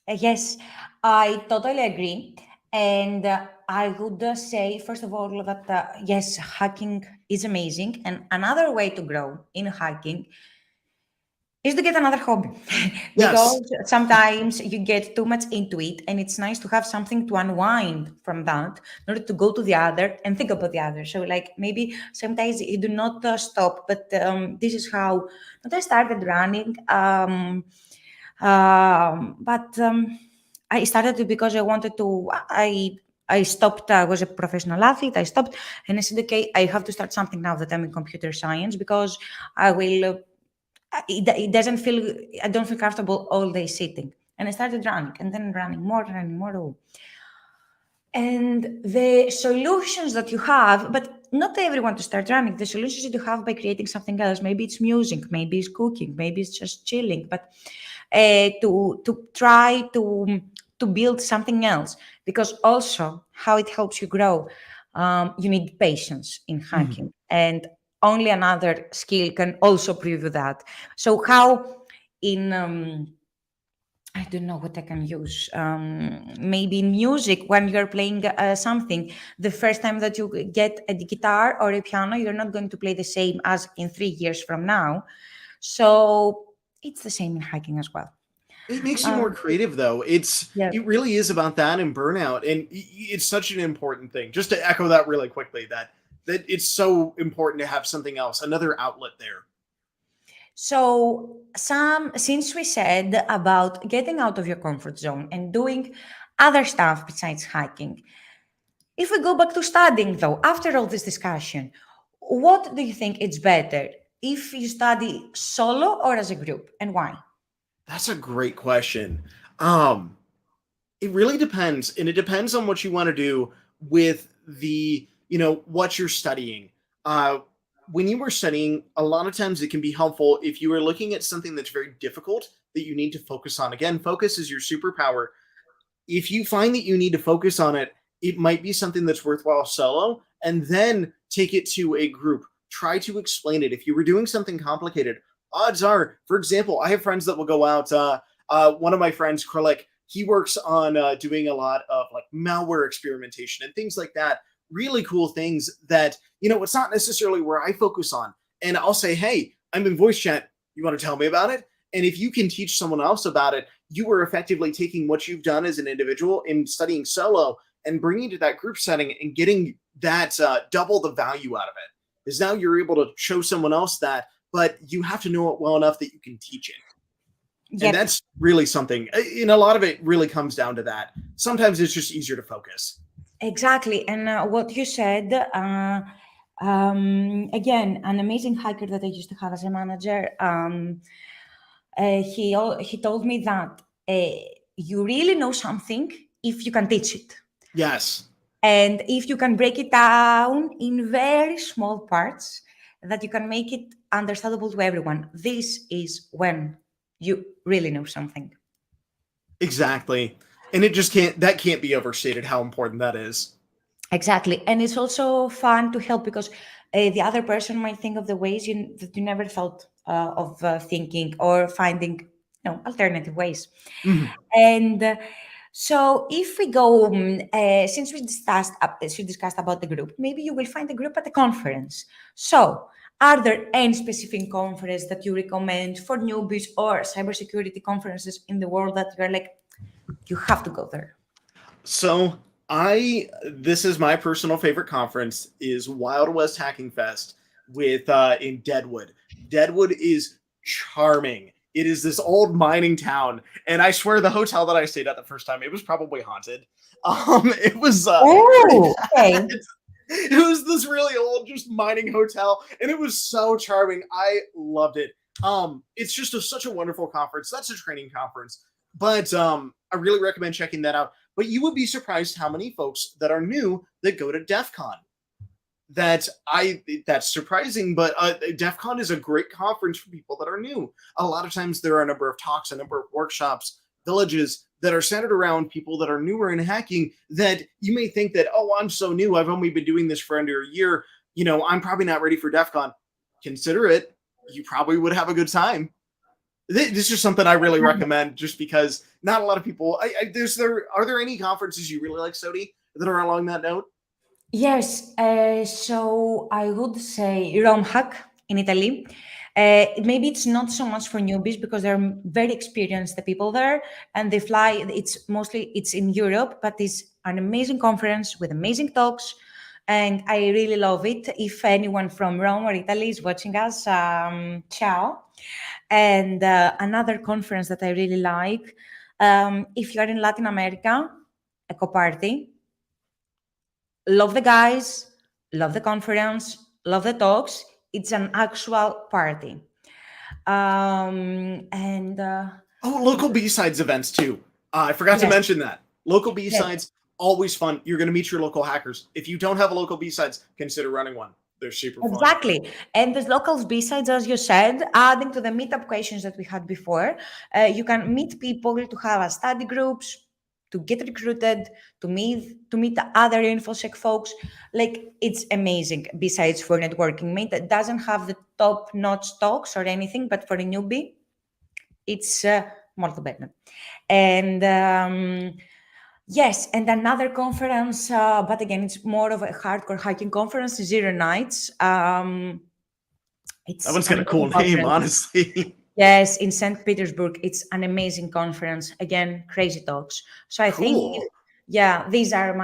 Yes, I totally agree. And I would say, first of all, that yes, hacking is amazing. And another way to grow in hacking is to get another hobby. Because sometimes you get too much into it, and it's nice to have something to unwind from that in order to go to the other and think about the other. So like maybe sometimes you do not stop, but this is how I started running. I started it because I wanted to, I stopped, I was a professional athlete, I stopped, and I said, okay, I have to start something now that I'm in computer science, because I will, it doesn't feel, I don't feel comfortable all day sitting. And I started running, and then running more. And the solutions that you have, but not everyone to start running, the solutions that you have by creating something else, maybe it's music, maybe it's cooking, maybe it's just chilling, but to try to build something else, because also how it helps you grow, you need patience in hacking, and only another skill can also prove that. So how in I don't know what I can use. Maybe in music, when you're playing something, the first time that you get a guitar or a piano, you're not going to play the same as in 3 years from now. So it's the same in hacking as well. It makes you more creative, though. It really is about that and burnout, and it's such an important thing. Just to echo that really quickly, that it's so important to have something else, another outlet there. So since we said about getting out of your comfort zone and doing other stuff besides hacking, if we go back to studying though, after all this discussion, what do you think is better? If you study solo or as a group, and why? That's a great question. It really depends, and it depends on what you want to do with the, you know, what you're studying. When you were studying, a lot of times it can be helpful if you are looking at something that's very difficult that you need to focus on. Again, focus is your superpower. If you find that you need to focus on it, it might be something that's worthwhile solo. And then take it to a group. Try to explain it. If you were doing something complicated, odds are, for example, I have friends that will go out. One of my friends, Kralik, he works on doing a lot of like malware experimentation and things like that. Really cool things that, it's not necessarily where I focus on. And I'll say, hey, I'm in voice chat. You want to tell me about it? And if you can teach someone else about it, you are effectively taking what you've done as an individual in studying solo and bringing it to that group setting and getting that double the value out of it. Because now you're able to show someone else that, but you have to know it well enough that you can teach it. Yep. And that's really something. And a lot of it really comes down to that. Sometimes it's just easier to focus. Exactly. And what you said, again, an amazing hacker that I used to have as a manager, he told me that you really know something if you can teach it. Yes. And if you can break it down in very small parts, that you can make it understandable to everyone. This is when you really know something. Exactly. And that can't be overstated how important that is. Exactly. And it's also fun to help because the other person might think of the ways that you never thought of thinking or finding alternative ways. Mm-hmm. And so if we go, since we discussed about the group, maybe you will find the group at a conference. So are there any specific conferences that you recommend for newbies or cybersecurity conferences in the world that you're like, you have to go there? So this is my personal favorite conference is Wild West Hacking Fest in Deadwood. Deadwood is charming. It is this old mining town, and I swear the hotel that I stayed at the first time, it was probably haunted. It was okay. It was this really old just mining hotel, and it was so charming. I loved it. It's just such a wonderful conference. That's a training conference, but I really recommend checking that out. But you would be surprised how many folks that are new that go to DEF CON. That's surprising, but DEF CON is a great conference for people that are new. A lot of times there are a number of talks, a number of workshops, villages that are centered around people that are newer in hacking that you may think that, oh, I'm so new. I've only been doing this for under a year. I'm probably not ready for DEF CON. Consider it. You probably would have a good time. This is something I really recommend just because not a lot of people, are there any conferences you really like, Soti, that are along that note? Yes. So I would say Rome Hack in Italy. Maybe it's not so much for newbies because they're very experienced, the people there, and they fly. It's in Europe, but it's an amazing conference with amazing talks. And I really love it. If anyone from Rome or Italy is watching us, ciao. And another conference that I really like, if you're in Latin America, Eco Party. Love the guys, love the conference, love the talks. It's an actual party. Local B-Sides events too. I forgot to mention that. Local B-Sides, always fun. You're going to meet your local hackers. If you don't have a local B-Sides, consider running one. They're super fun. Exactly. And the local B-Sides, as you said, adding to the meetup questions that we had before, you can meet people, to have study groups, to get recruited, to meet the other infosec folks. Like, it's amazing. Besides for networking, it doesn't have the top-notch talks or anything, but for a newbie, it's molto bene. And yes, and another conference, but again, it's more of a hardcore hacking conference, Zero Nights. That one's got a cool name, honestly. Yes, in St. Petersburg. It's an amazing conference. Again, crazy talks. So I think, these are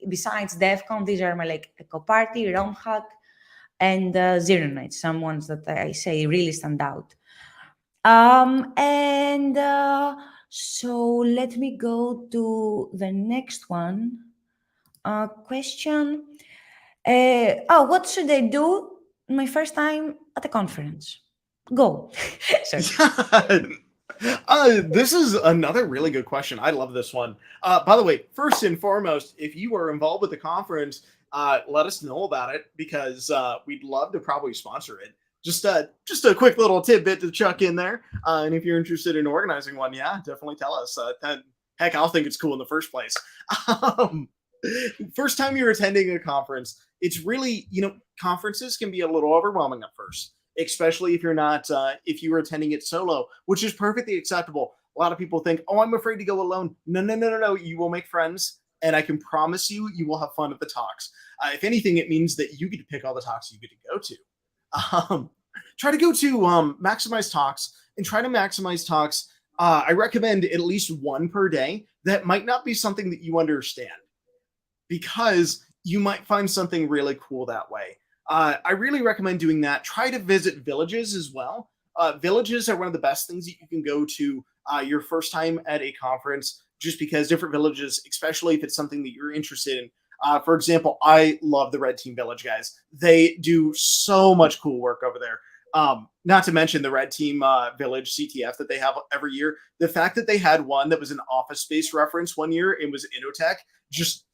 besides DEF CON, these are my Eco Party, Rome Hack, and Zero Nights, some ones that I say really stand out. So let me go to the next one. Question. What should I do my first time at a conference? Go. Sorry. This is another really good question. I love this one. By the way, first and foremost, if you are involved with the conference, let us know about it because we'd love to probably sponsor it. Just a quick little tidbit to chuck in there. And if you're interested in organizing one, definitely tell us. Heck, I'll think it's cool in the first place. First time you're attending a conference, it's really, conferences can be a little overwhelming at first, especially if you're not, if you were attending it solo, which is perfectly acceptable. A lot of people think, oh, I'm afraid to go alone. No, no, no, no, no. You will make friends. And I can promise you, you will have fun at the talks. If anything, it means that you get to pick all the talks you get to go to. Try to go to maximize talks and try to maximize talks. I recommend at least one per day. That might not be something that you understand, because you might find something really cool that way. I really recommend doing that. Try to visit villages as well. Villages are one of the best things that you can go to your first time at a conference, just because different villages, especially if it's something that you're interested in. For example, I love the Red Team Village guys. They do so much cool work over there. Not to mention the Red Team Village CTF that they have every year. The fact that they had one that was an Office Space reference one year, it was Innotech, just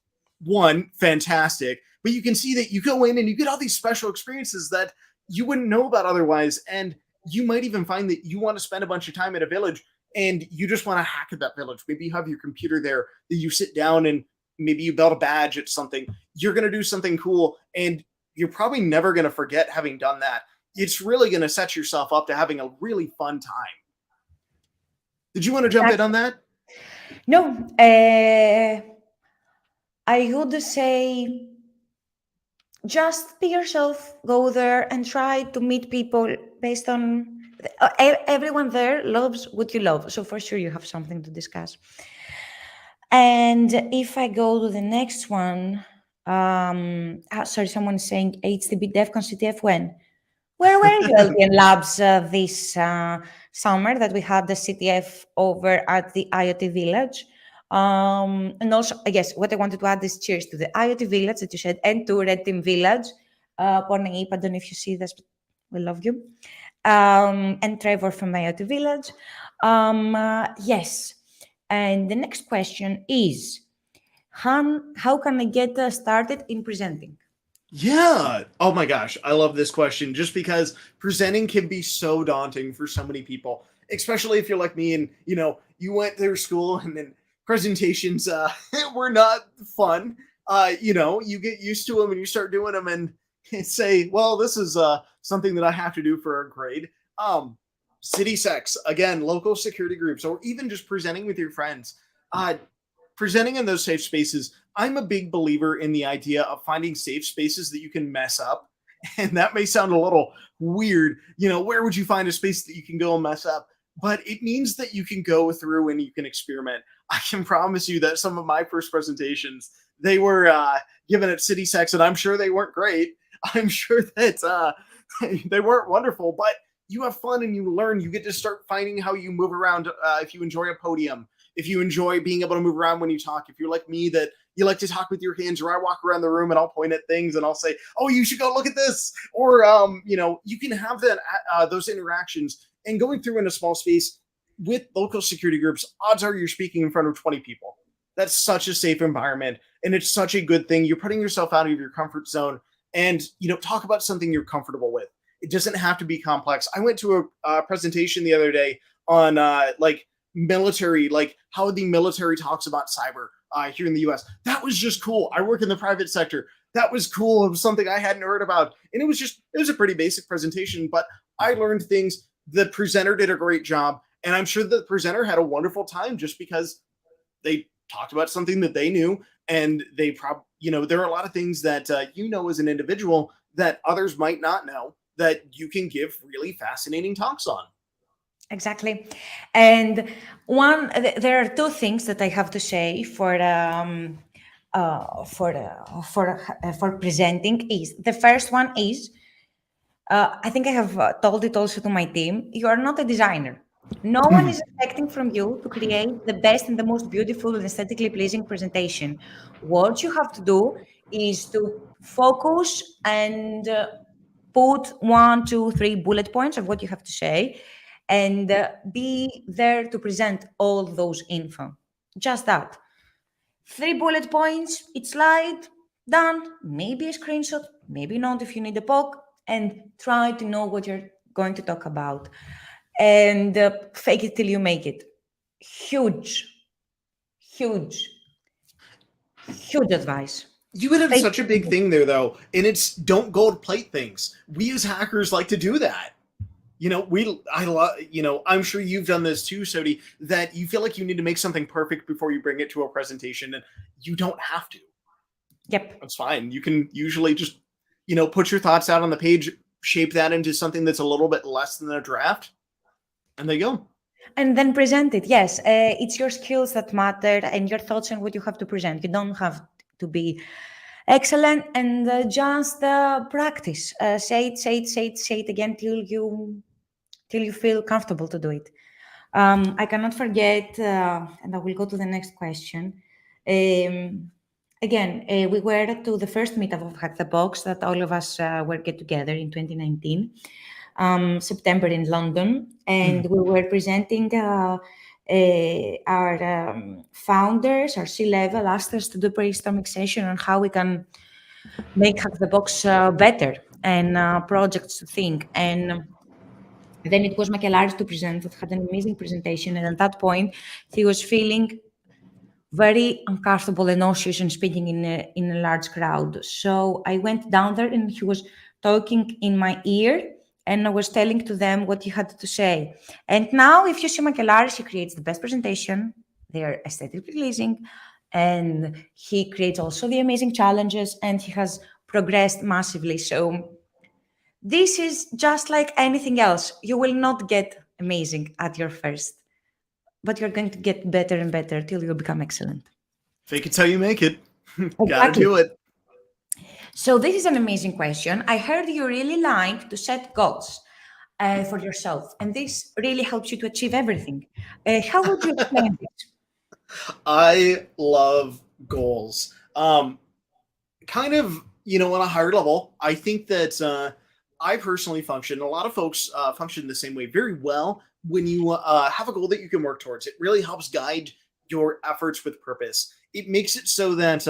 one, fantastic. But you can see that you go in and you get all these special experiences that you wouldn't know about otherwise. And you might even find that you want to spend a bunch of time at a village and you just want to hack at that village. Maybe you have your computer there that you sit down and maybe you build a badge at something. You're going to do something cool and you're probably never going to forget having done that. It's really going to set yourself up to having a really fun time. Did you want to jump in on that? No, I would say just be yourself, go there and try to meet people based on everyone there loves what you love. So for sure you have something to discuss. And if I go to the next one, sorry, someone is saying HTB DevCon CTF when? Where were you, LTN Labs, this summer that we had the CTF over at the IoT Village? And also, I guess what I wanted to add is cheers to the IoT Village that you said, and to Red Team Village. Pornei, I don't know if you see this, but we love you. And Trevor from IoT Village. Yes. And the next question is, how can I get started in presenting? Yeah. Oh my gosh. I love this question just because presenting can be so daunting for so many people, especially if you're like me and, you went through school and then presentations were not fun. You get used to them and you start doing them and say, well, this is something that I have to do for a grade. City sex, again, local security groups, or even just presenting with your friends. Presenting in those safe spaces, I'm a big believer in the idea of finding safe spaces that you can mess up. And that may sound a little weird. Where would you find a space that you can go and mess up? But it means that you can go through and you can experiment. I can promise you that some of my first presentations, they were given at City Sex, and I'm sure they weren't great. I'm sure that they weren't wonderful, but you have fun and you learn. You get to start finding how you move around if you enjoy a podium. If you enjoy being able to move around when you talk, if you're like me that you like to talk with your hands, or I walk around the room and I'll point at things and I'll say, oh, you should go look at this. Or, you can have that those interactions, and going through in a small space with local security groups, odds are you're speaking in front of 20 people. That's such a safe environment. And it's such a good thing. You're putting yourself out of your comfort zone and, talk about something you're comfortable with. It doesn't have to be complex. I went to a presentation the other day on military, like how the military talks about cyber here in the US. That was just cool. I work in the private sector. That was cool. It was something I hadn't heard about. And it was a pretty basic presentation, but I learned things. The presenter did a great job. And I'm sure the presenter had a wonderful time just because they talked about something that they knew. And they probably, there are a lot of things that as an individual that others might not know that you can give really fascinating talks on. Exactly. And there are two things that I have to say for presenting. Is the first one is, I think I have told it also to my team, you are not a designer. No one is expecting from you to create the best and the most beautiful and aesthetically pleasing presentation. What you have to do is to focus and put 1, 2, 3 bullet points of what you have to say, and be there to present all those info. Just that. 3 bullet points, each slide, done. Maybe a screenshot, maybe not if you need a poke, and try to know what you're going to talk about. And fake it till you make it. Huge. Huge advice. You would have Stay such a big thing there, though, and it's don't gold plate things. We as hackers like to do that. I'm sure you've done this too, Soti, that you feel like you need to make something perfect before you bring it to a presentation, and you don't have to. Yep. That's fine. You can usually just, put your thoughts out on the page, shape that into something that's a little bit less than a draft, and there you go. And then present it. Yes, it's your skills that matter and your thoughts and what you have to present. You don't have to be excellent, and just practice. Say it again till you feel comfortable to do it. I cannot forget, and I will go to the next question. Again, we were to the first meetup of Hack the Box that all of us were get together in 2019, September in London, and we were presenting our founders, our C-level, asked us to do a brainstorming session on how we can make Hack the Box better and projects to think. And then it was Makelaris to present that had an amazing presentation. And at that point, he was feeling very uncomfortable and nauseous and speaking in a large crowd. So I went down there and he was talking in my ear and I was telling to them what he had to say. And now if you see Makelaris, he creates the best presentation. They're aesthetically pleasing. And he creates also the amazing challenges and he has progressed massively. So this is just like anything else. You will not get amazing at your first, but you're going to get better and better till you become excellent. Fake it till you make it. Exactly. Gotta do it. So this is an amazing question. I heard you really like to set goals for yourself, and this really helps you to achieve everything. How would you explain this? I love goals. Kind of, on a higher level, I think that I personally function. A lot of folks function the same way very well. When you have a goal that you can work towards, it really helps guide your efforts with purpose. It makes it so that,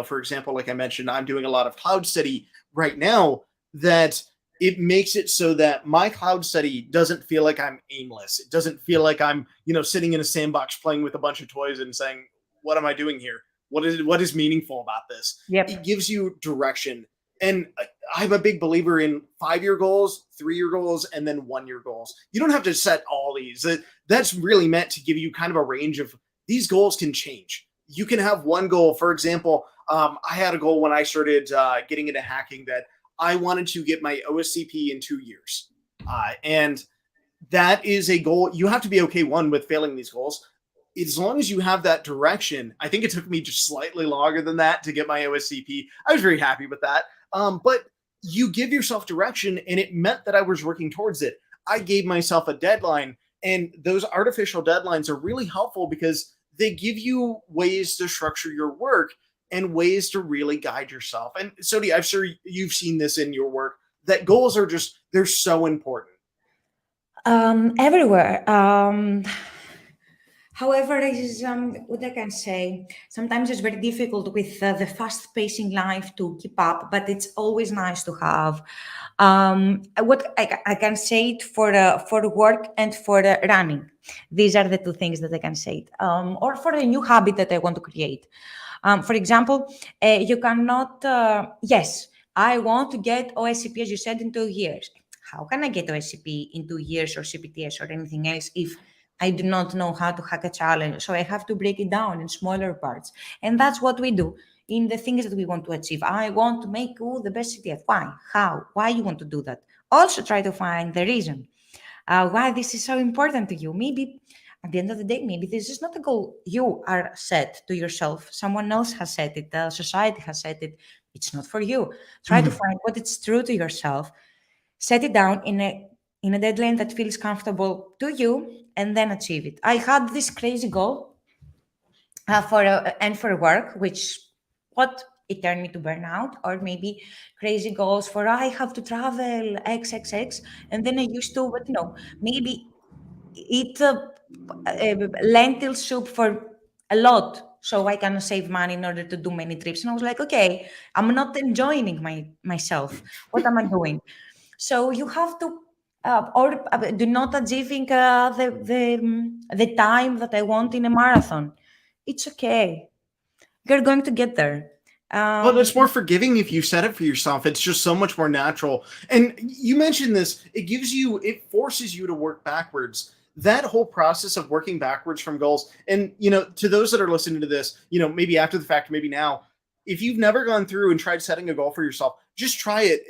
for example, like I mentioned, I'm doing a lot of cloud study right now, that it makes it so that my cloud study doesn't feel like I'm aimless. It doesn't feel like I'm, sitting in a sandbox playing with a bunch of toys and saying, what am I doing here? What is meaningful about this? Yep. It gives you direction. And I'm a big believer in 5-year goals, 3-year goals, and then 1-year goals. You don't have to set all these. That's really meant to give you kind of a range of these goals can change. You can have one goal. For example, I had a goal when I started getting into hacking that I wanted to get my OSCP in 2 years. And that is a goal. You have to be okay, one, with failing these goals. As long as you have that direction, I think it took me just slightly longer than that to get my OSCP. I was very happy with that. But you give yourself direction, and it meant that I was working towards it. I gave myself a deadline, and those artificial deadlines are really helpful because they give you ways to structure your work and ways to really guide yourself. And Soti, I'm sure you've seen this in your work, that goals are they're so important. Everywhere. However, is what I can say. Sometimes it's very difficult with the fast-pacing life to keep up, but it's always nice to have. What I can say it for work and for running. These are the two things that I can say it. Or for a new habit that I want to create. For example, you cannot. Yes, I want to get OSCP, as you said, in 2 years. How can I get OSCP in 2 years or CPTS or anything else if I do not know how to hack a challenge? So I have to break it down in smaller parts. And that's what we do in the things that we want to achieve. I want to make the best CTF. Why? How? Why you want to do that? Also try to find the reason why this is so important to you. Maybe at the end of the day, maybe this is not a goal you are set to yourself. Someone else has set it. The society has set it. It's not for you. Try to find what is true to yourself. Set it down in a deadline that feels comfortable to you, and then achieve it. I had this crazy goal for work, which it turned me to burnout, or maybe crazy goals for I have to travel XXX, and then I used to, but maybe eat lentil soup for a lot so I can save money in order to do many trips. And I was like, okay, I'm not enjoying myself. What am I doing? So you have to, or do not achieving the time that I want in a marathon. It's okay. you're going to get there. Well, it's more forgiving if you set it for yourself. It's just so much more natural. And you mentioned this, it forces you to work backwards. That whole process of working backwards from goals. And, to those that are listening to this, maybe after the fact, maybe now, if you've never gone through and tried setting a goal for yourself, just try it.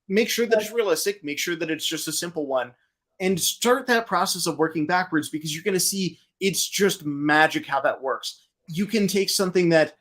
Make sure that it's realistic, make sure that it's just a simple one, and start that process of working backwards, because you're going to see it's just magic how that works. You can take something that,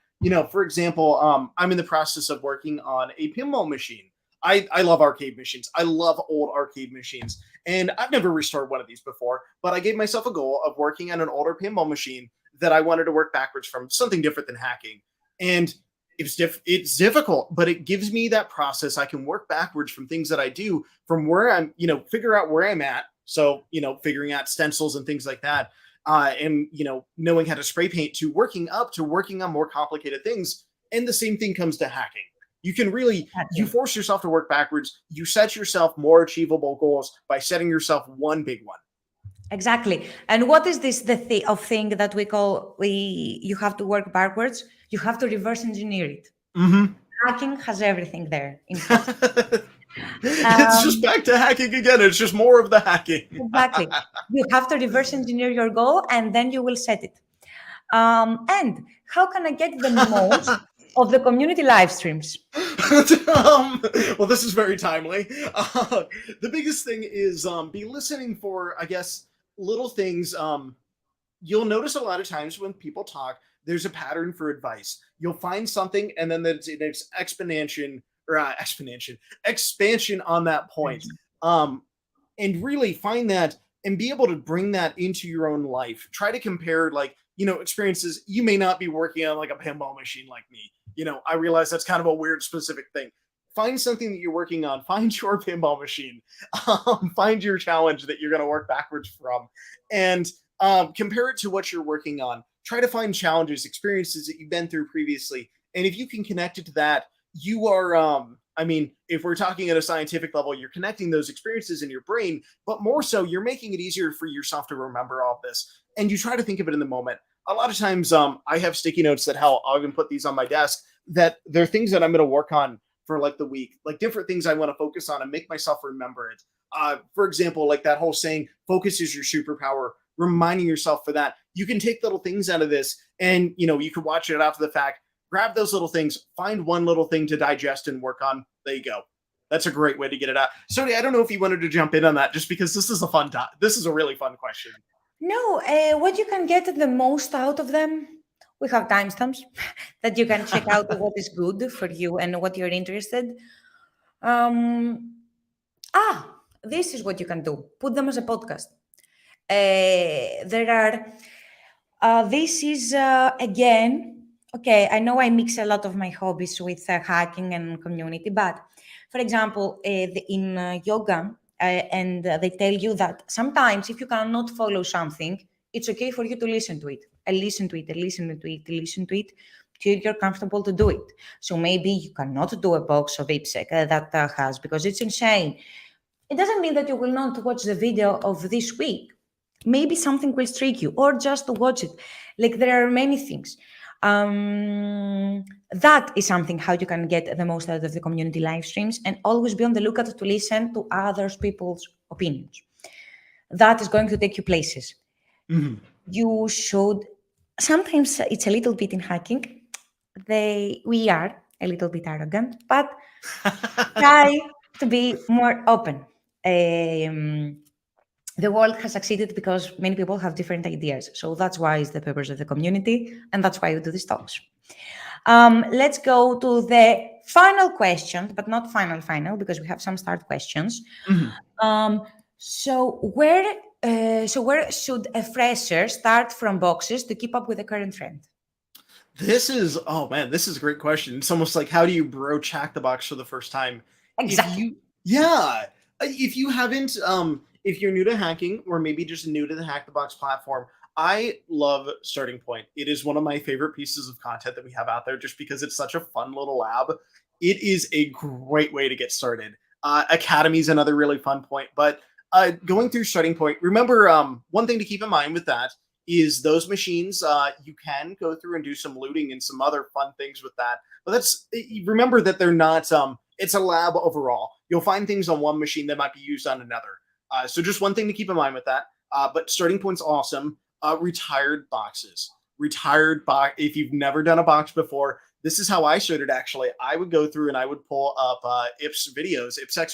for example, I'm in the process of working on a pinball machine. I love arcade machines. I love old arcade machines. And I've never restored one of these before, but I gave myself a goal of working on an older pinball machine that I wanted to work backwards from, something different than hacking. And it's difficult, but it gives me that process. I can work backwards from things that I do, from where I'm, figure out where I'm at. So, figuring out stencils and things like that. And knowing how to spray paint, to working on more complicated things. And the same thing comes to hacking. You can really, you force yourself to work backwards. You set yourself more achievable goals by setting yourself one big one. Exactly. And what is this thing that you have to work backwards? You have to reverse engineer it. Mm-hmm. Hacking has everything there. It's just back to hacking again. It's just more of the hacking. Exactly. You have to reverse engineer your goal, and then you will set it. And how can I get the most of the community live streams? Well, this is very timely. The biggest thing is be listening for, I guess, little things. You'll notice a lot of times when people talk, there's a pattern for advice. You'll find something, and then there's expansion on that point. And really find that and be able to bring that into your own life. Try to compare, experiences. You may not be working on like a pinball machine like me. I realize that's kind of a weird specific thing. Find something that you're working on. Find your pinball machine. Find your challenge that you're going to work backwards from, and compare it to what you're working on. Try to find challenges, experiences that you've been through previously. And if you can connect it to that, you are, if we're talking at a scientific level, you're connecting those experiences in your brain, but more so, you're making it easier for yourself to remember all of this. And you try to think of it in the moment. A lot of times, I have sticky notes that I'll even put these on my desk, that they're things that I'm going to work on for like the week, like different things I want to focus on and make myself remember it. For example, like that whole saying, focus is your superpower, reminding yourself for that. You can take little things out of this, and, you can watch it after the fact, grab those little things, find one little thing to digest and work on. There you go. That's a great way to get it out. Soti, I don't know if you wanted to jump in on that, just because this is a really fun question. No, what you can get the most out of them, we have timestamps that you can check out what is good for you and what you're interested. This is what you can do. Put them as a podcast. This is, again, okay, I know I mix a lot of my hobbies with hacking and community, but for example, in yoga, and they tell you that sometimes if you cannot follow something, it's okay for you to listen to it, and listen to it, and listen to it, and listen to it, till you're comfortable to do it. So maybe you cannot do a box of infosec that has, because it's insane. It doesn't mean that you will not watch the video of this week. Maybe something will strike you, or just to watch it. Like, there are many things. That is something how you can get the most out of the community live streams, and always be on the lookout to listen to other people's opinions. That is going to take you places. Mm-hmm. You should, sometimes it's a little bit in hacking. We are a little bit arrogant, but try to be more open. The world has succeeded because many people have different ideas. So that's why it's the papers of the community, and that's why we do these talks. Let's go to the final question, but not final, because we have some start questions. Mm-hmm. So where should a fresher start from boxes to keep up with the current trend? This is a great question. It's almost like, how do you broach Hack the Box for the first time? Exactly. If you haven't, if you're new to hacking, or maybe just new to the Hack the Box platform, I love Starting Point. It is one of my favorite pieces of content that we have out there, just because it's such a fun little lab. It is a great way to get started. Academy is another really fun point, but going through Starting Point, remember, one thing to keep in mind with that is those machines, you can go through and do some looting and some other fun things with that. But remember that they're not, it's a lab overall. You'll find things on one machine that might be used on another. So just one thing to keep in mind with that. But starting point's awesome. Retired boxes. If you've never done a box before, this is how I started actually. I would go through and I would pull up IPsec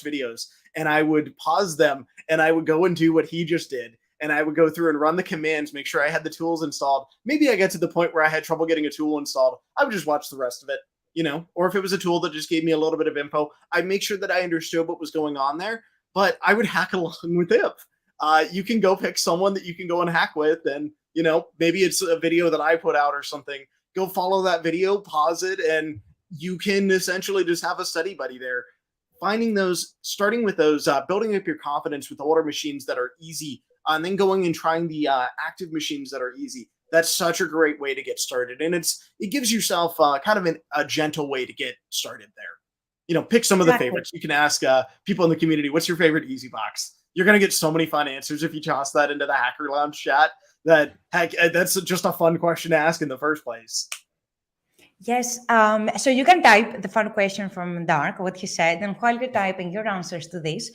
videos, and I would pause them and I would go and do what he just did. And I would go through and run the commands, make sure I had the tools installed. Maybe I get to the point where I had trouble getting a tool installed. I would just watch the rest of it, or if it was a tool that just gave me a little bit of info, I'd make sure that I understood what was going on there, but I would hack along with IP. You can go pick someone that you can go and hack with, and, maybe it's a video that I put out or something. Go follow that video, pause it, and you can essentially just have a study buddy there. Finding those, starting with those, building up your confidence with older machines that are easy, and then going and trying the active machines that are easy. That's such a great way to get started. And it gives yourself kind of a gentle way to get started there. Pick some of the favorites. You can ask people in the community, what's your favorite easy box? You're going to get so many fun answers if you toss that into the Hacker Lounge chat. That's just a fun question to ask in the first place. Yes, so you can type the fun question from Dark, what he said, and while you're typing your answers to this,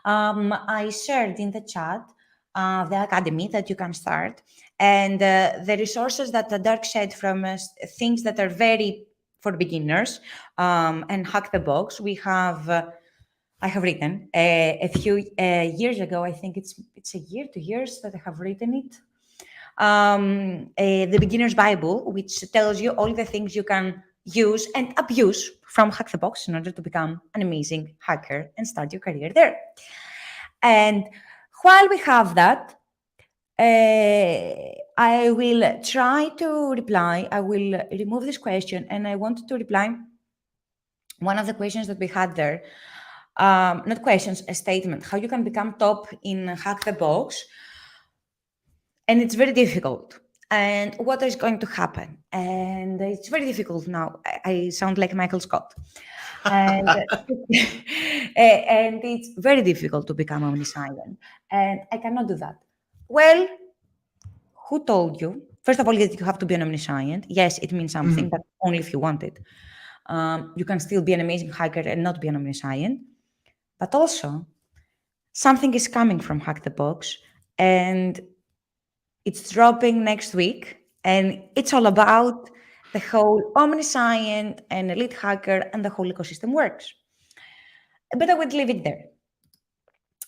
I shared in the chat the academy that you can start, and the resources that the Dark said from things that are very for beginners, and Hack the Box. We have, I have written a few years ago, I think it's a year, 2 years that I have written it. The Beginner's Bible, which tells you all the things you can use and abuse from Hack the Box in order to become an amazing hacker and start your career there. And while we have that, I will try to reply. I will remove this question, and I wanted to reply one of the questions that we had there. Not questions, a statement. How you can become top in Hack the Box. And it's very difficult. And what is going to happen? And it's very difficult now. I sound like Michael Scott. And, and it's very difficult to become omniscient. And I cannot do that. Well, who told you? First of all, you have to be an omniscient. Yes, it means something, but only if you want it. You can still be an amazing hacker and not be an omniscient. But also, something is coming from Hack the Box. And it's dropping next week, and it's all about the whole omniscient and elite hacker and the whole ecosystem works. But I would leave it there.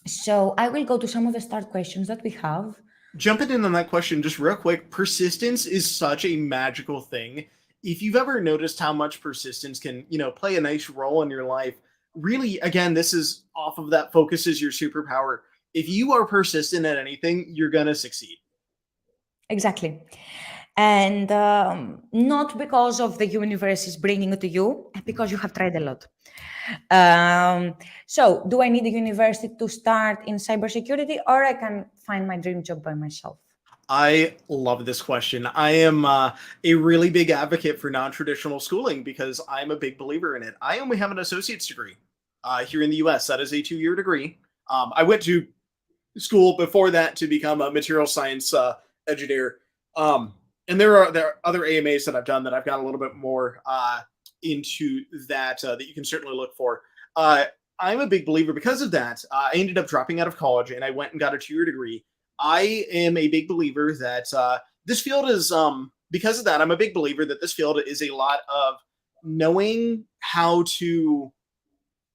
So I will go to some of the start questions that we have. Jumping in on that question just real quick, persistence is such a magical thing. If you've ever noticed how much persistence can, play a nice role in your life, really, again, this is off of that focus is your superpower. If you are persistent at anything, you're going to succeed. Exactly. And not because of the universe is bringing it to you, because you have tried a lot. So do I need a university to start in cybersecurity, or I can find my dream job by myself? I love this question. I am a really big advocate for non-traditional schooling because I'm a big believer in it. I only have an associate's degree here in the US. That is a 2-year degree. I went to school before that to become a material science engineer. And there are other AMAs that I've done that I've got a little bit more into that you can certainly look for. I'm a big believer because of that. I ended up dropping out of college and I went and got a 2-year degree. I am a big believer that this field is, because of that, I'm a big believer that this field is a lot of knowing how to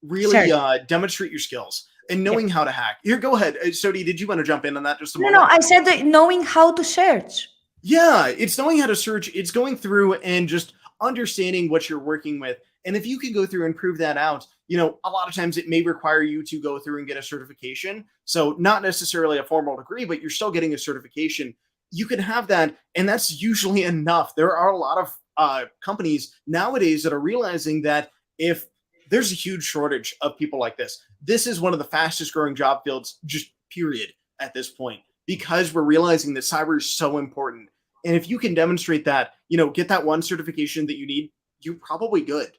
really demonstrate your skills and knowing how to hack. Here, go ahead. Soti, did you want to jump in on that just a moment? No, I said that knowing how to search. Yeah, it's knowing how to search. It's going through and just understanding what you're working with. And if you can go through and prove that out, a lot of times it may require you to go through and get a certification. So not necessarily a formal degree, but you're still getting a certification. You can have that, and that's usually enough. There are a lot of companies nowadays that are realizing that if there's a huge shortage of people like this, this is one of the fastest growing job fields, just period, at this point, because we're realizing that cyber is so important. And if you can demonstrate that, get that one certification that you need, you're probably good.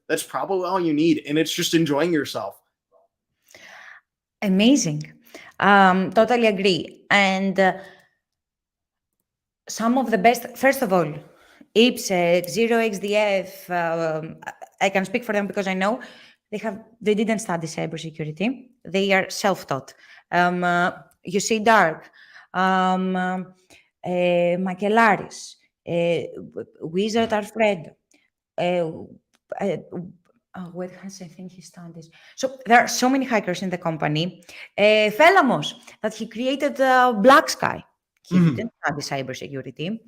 That's probably all you need. And it's just enjoying yourself. Amazing. Totally agree. And some of the best, first of all, IPSEC, 0xDF, I can speak for them because I know they didn't study cybersecurity. They are self-taught. You see Dark, Michaelaris, Wizard Alfredo, what has I think he studies? So there are so many hackers in the company. Felamos, that he created Black Sky. He didn't study cybersecurity.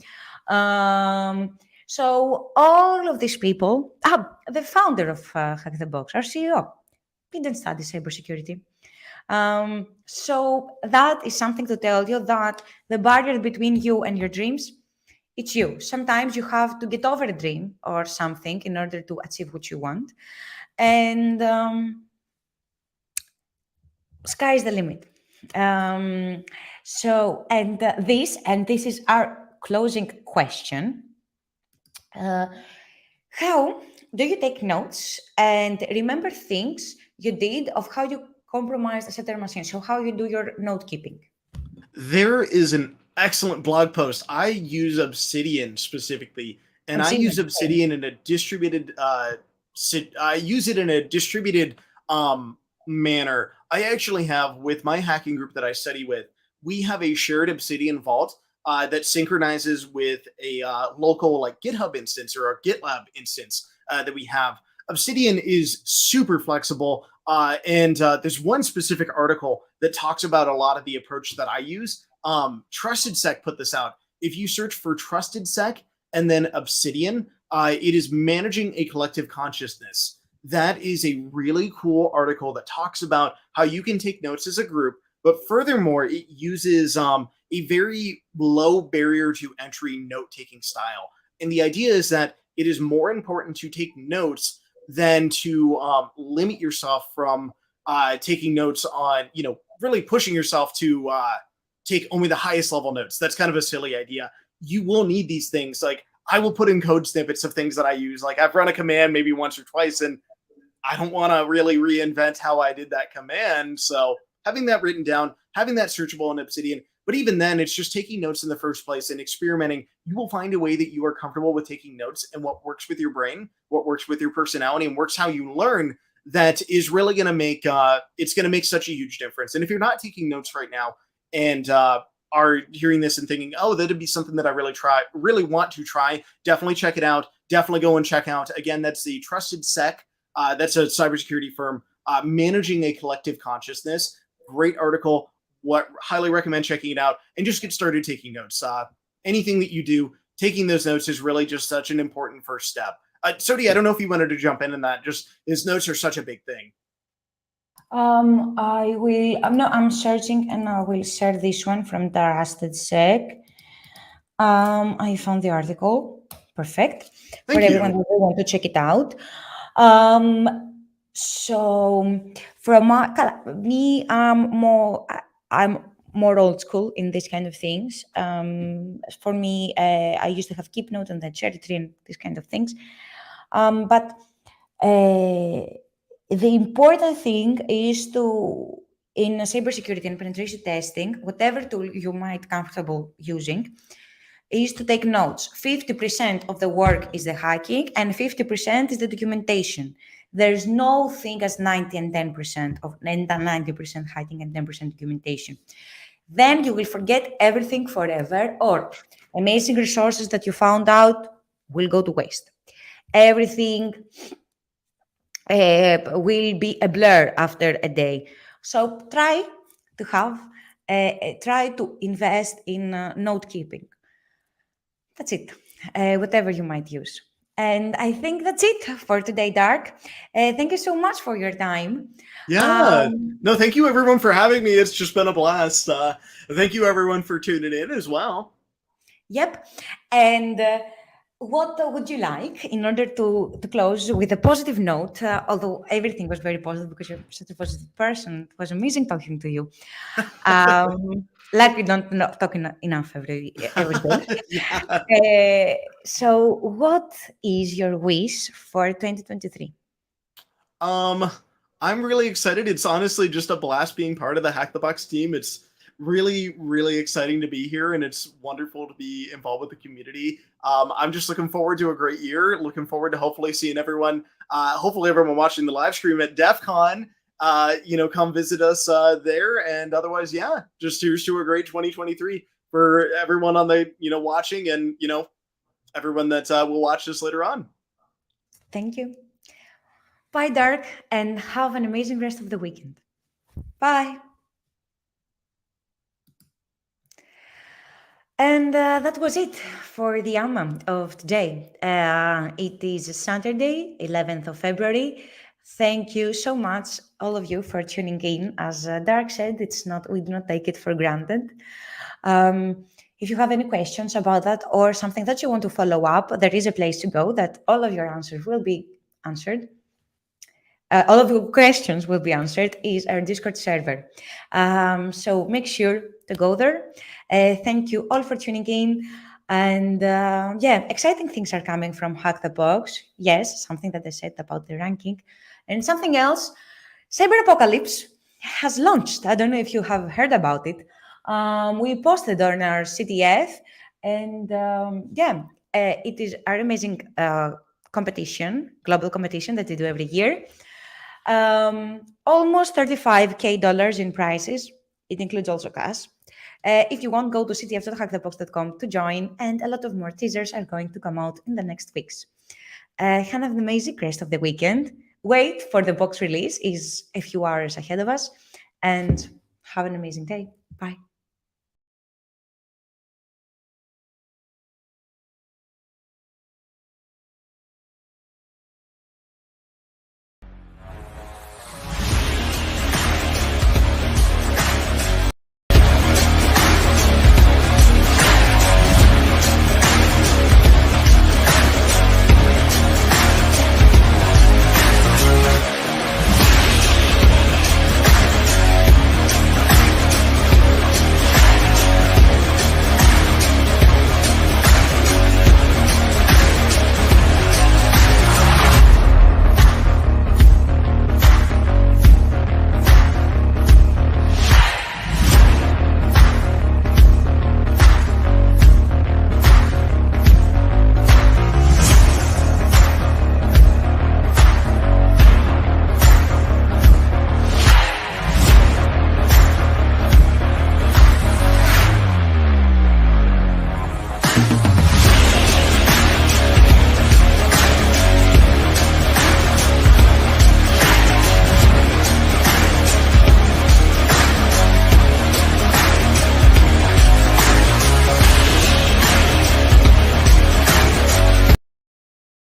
So all of these people, the founder of Hack the Box, our CEO, didn't study cybersecurity. So that is something to tell you that the barrier between you and your dreams, it's you. Sometimes you have to get over a dream or something in order to achieve what you want. And sky is the limit. This is our closing question. How do you take notes and remember things you did of how you compromised a certain machine? So how you do your note keeping? There is an excellent blog post. I use Obsidian specifically, and I use Obsidian in a distributed. I use it in a distributed manner. I actually have, with my hacking group that I study with, we have a shared Obsidian vault that synchronizes with a local like GitHub instance or a GitLab instance that we have. Obsidian is super flexible, and there's one specific article that talks about a lot of the approach that I use. TrustedSec put this out. If you search for TrustedSec and then Obsidian, it is managing a collective consciousness. That is a really cool article that talks about how you can take notes as a group, but furthermore, it uses a very low barrier to entry note-taking style. And the idea is that it is more important to take notes than to limit yourself from taking notes on, really pushing yourself to take only the highest level notes. That's kind of a silly idea. You will need these things. Like, I will put in code snippets of things that I use. Like, I've run a command maybe once or twice, and I don't want to really reinvent how I did that command. So having that written down, having that searchable in Obsidian, but even then, it's just taking notes in the first place and experimenting. You will find a way that you are comfortable with taking notes and what works with your brain, what works with your personality, and works how you learn. That is really going to make it's going to make such a huge difference. And if you're not taking notes right now and are hearing this and thinking, oh, that'd be something that I really want to try, definitely check it out. Definitely go and check out. Again, that's the TrustedSec. That's a cybersecurity firm managing a collective consciousness. Great article. Highly recommend checking it out and just get started taking notes. Anything that you do, taking those notes is really just such an important first step. Soti, I don't know if you wanted to jump in that. Just his notes are such a big thing. I will. I'm searching, and I will share this one from TrustedSec. I found the article. Perfect. Thank for you. Everyone who want to check it out. So from me, I'm more old school in this kind of things. For me, I used to have keep notes and then cherry tree and these kind of things. But the important thing is in cybersecurity and penetration testing, whatever tool you might comfortable using, is to take notes. 50% of the work is the hacking and 50% is the documentation. There's no thing as 90 and 10% of 90% hacking and 10% documentation. Then you will forget everything forever, or amazing resources that you found out will go to waste. Everything will be a blur after a day. So try to invest in note keeping. That's it, whatever you might use. And I think that's it for today, Dark. Thank you so much for your time. Yeah. No, thank you everyone for having me. It's just been a blast. Thank you everyone for tuning in as well. Yep. And what would you like in order to close with a positive note? Although everything was very positive because you're such a positive person. It was amazing talking to you. Like we don't talk enough every day. Yeah. So what is your wish for 2023? I'm really excited. It's honestly just a blast being part of the Hack the Box team. It's really, really exciting to be here, and it's wonderful to be involved with the community. I'm just looking forward to a great year. Looking forward to hopefully seeing everyone, hopefully everyone watching the live stream at DEF CON, come visit us there. And otherwise, yeah, just here's to a great 2023 for everyone on the, watching, and, everyone that will watch this later on. Thank you. Bye, Dark, and have an amazing rest of the weekend. Bye. And that was it for the AMA of today. It is Saturday, 11th of February. Thank you so much, all of you, for tuning in. As Dark said, we do not take it for granted. If you have any questions about that or something that you want to follow up, there is a place to go that all of your answers will be answered. All of your questions will be answered is our Discord server. So make sure to go there. Thank you all for tuning in. And exciting things are coming from Hack the Box. Yes, something that I said about the ranking. And something else, Cyber Apocalypse has launched. I don't know if you have heard about it. We posted on our CTF, and it is our amazing competition, global competition that they do every year. Almost $35K in prizes. It includes also cash. If you want, go to ctf.hackthebox.com to join, and a lot of more teasers are going to come out in the next weeks. Have an amazing rest of the weekend. Wait for the box release, is a few hours ahead of us, and have an amazing day. Bye.